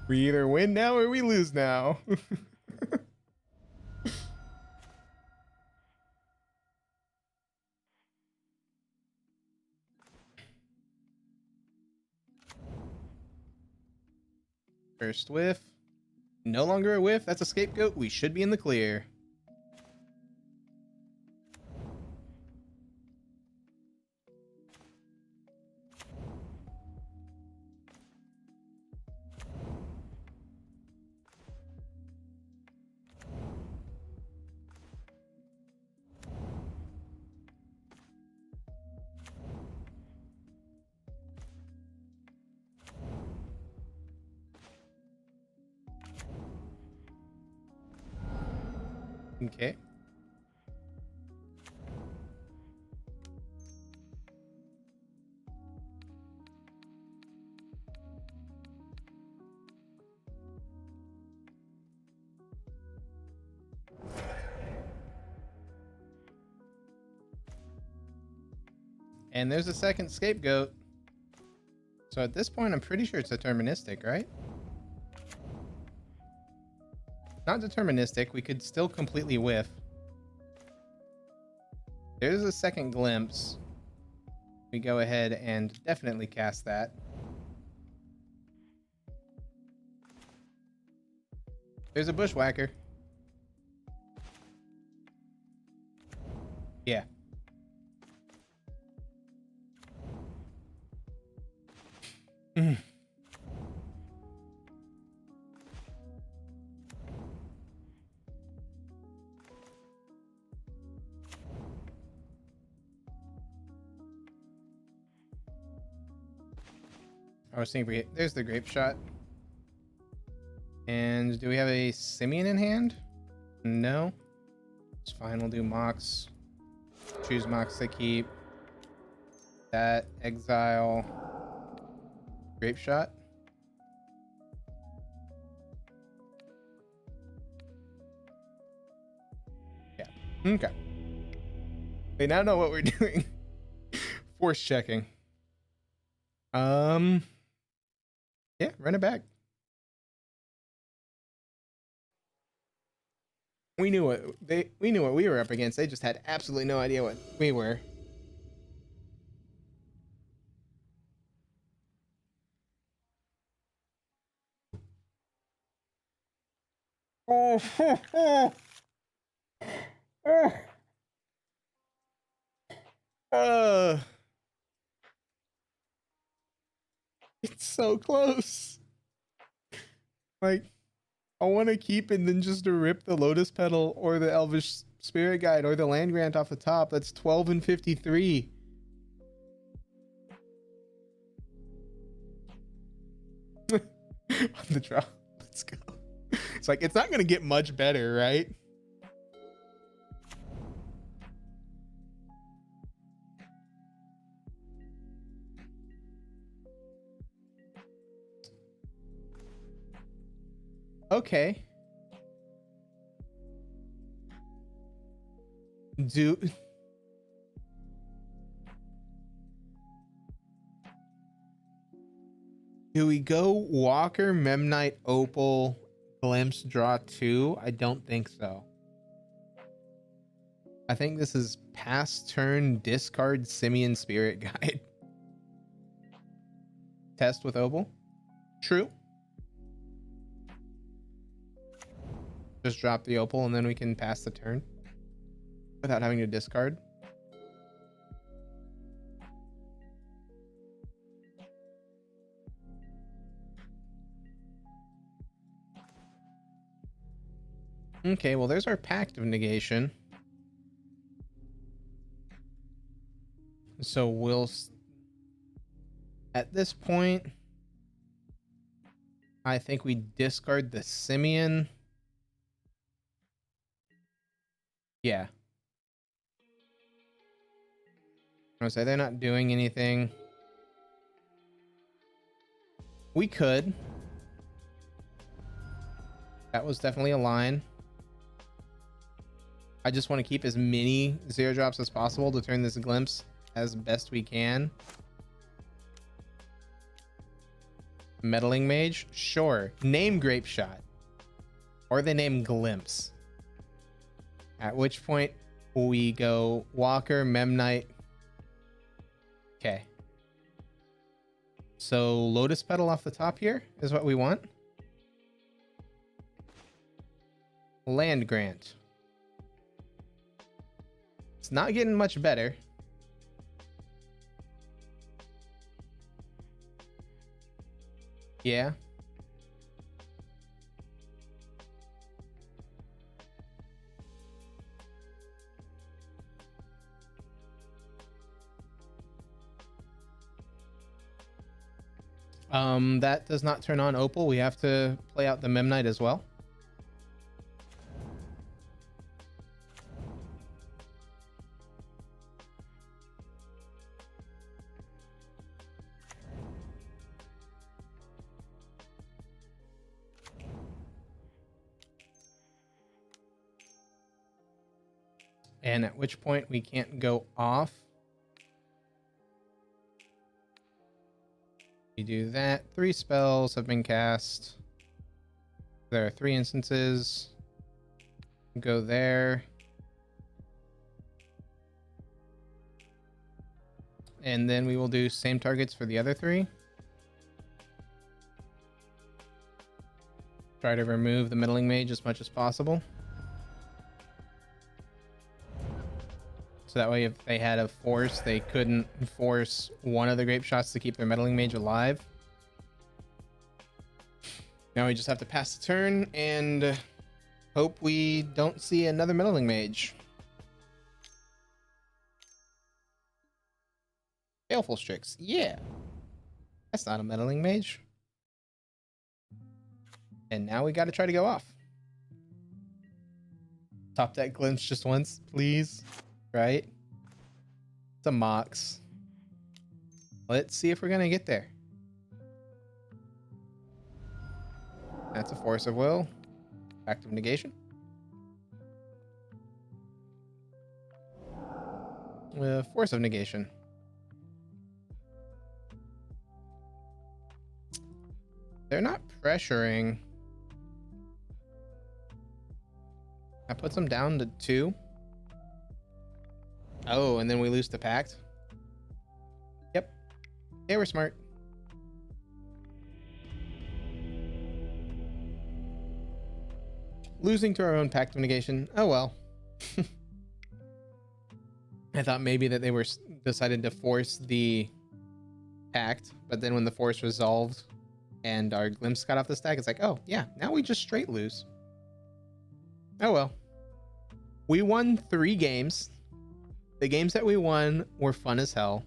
We either win now or we lose now. First whiff. No longer a whiff. That's a scapegoat. We should be in the clear. Okay. And there's a second scapegoat. So at this point, I'm pretty sure it's deterministic, right? Not deterministic. We could still completely whiff. There's a second glimpse. We go ahead and definitely cast that. There's a bushwhacker. Yeah. I was thinking, there's the grape shot. And do we have a simian in hand? No. It's fine. We'll do Mox. Choose Mox to keep. That exile. Grape shot. Yeah. Okay. We now know what we're doing. Force checking. Yeah, run it back. We knew what we were up against. They just had absolutely no idea what we were. Oh, it's so close. Like, I want to keep and then just to rip the Lotus Petal or the Elvish Spirit Guide or the Land Grant off the top. That's 12 and 53. On the draw. Let's go. It's like, it's not going to get much better, right? Okay. Do we go Walker, Memnite, Opal, Glimpse, draw 2? I don't think so. I think this is pass turn, discard Simian Spirit Guide. Test with Opal. True. Just drop the Opal and then we can pass the turn without having to discard. Okay, well, there's our Pact of Negation. So we'll... At this point, I think we discard the Simian. Yeah. I would say they're not doing anything. We could. That was definitely a line. I just want to keep as many 0-drops as possible to turn this Glimpse as best we can. Meddling Mage? Sure. Name Grape Shot. Or they name Glimpse. At which point we go Walker, Memnite. Okay. So Lotus Petal off the top here is what we want. Land Grant. It's not getting much better. Yeah. That does not turn on Opal. We have to play out the Memnite as well. And at which point we can't go off. We do that. 3 spells have been cast. There are 3 instances. Go there. And then we will do same targets for the other 3. Try to remove the Meddling Mage as much as possible. So that way if they had a force, they couldn't force one of the Grape Shots to keep their Meddling Mage alive. Now we just have to pass the turn and hope we don't see another Meddling Mage. Baleful Strix. Yeah. That's not a Meddling Mage. And now we got to try to go off. Top deck Glimpse just once, please. Right? It's a Mox. Let's see if we're going to get there. That's a Force of Will. Active Negation. Force of Negation. They're not pressuring. That puts them down to 2. Oh, and then we lose the pact. Yep. They were smart. Losing to our own pact of negation. Oh well. I thought maybe that they were decided to force the pact, but then when the force resolved and our glimpse got off the stack, it's like, oh yeah, now we just straight lose. Oh well. We won 3 games. The games that we won were fun as hell.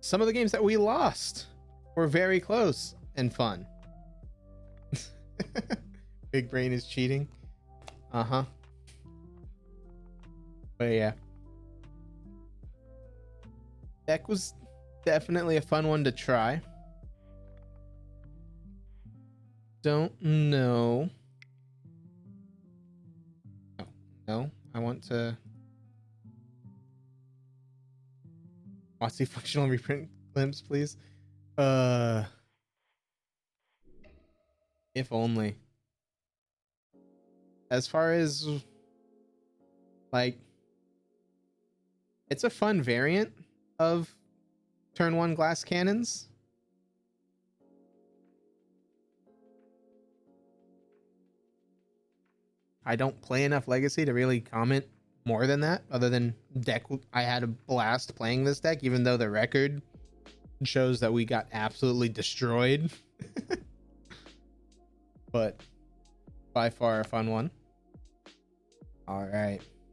Some of the games that we lost were very close and fun. Big Brain is cheating. Uh-huh. But yeah. Deck was definitely a fun one to try. Don't know. Oh, no. I want to... WotC functional reprint glimpse, please. If only. As far as like, it's a fun variant of turn 1 glass cannons. I don't play enough Legacy to really comment more than that, other than deck. I had a blast playing this deck, even though the record shows that we got absolutely destroyed. But by far a fun one. All right.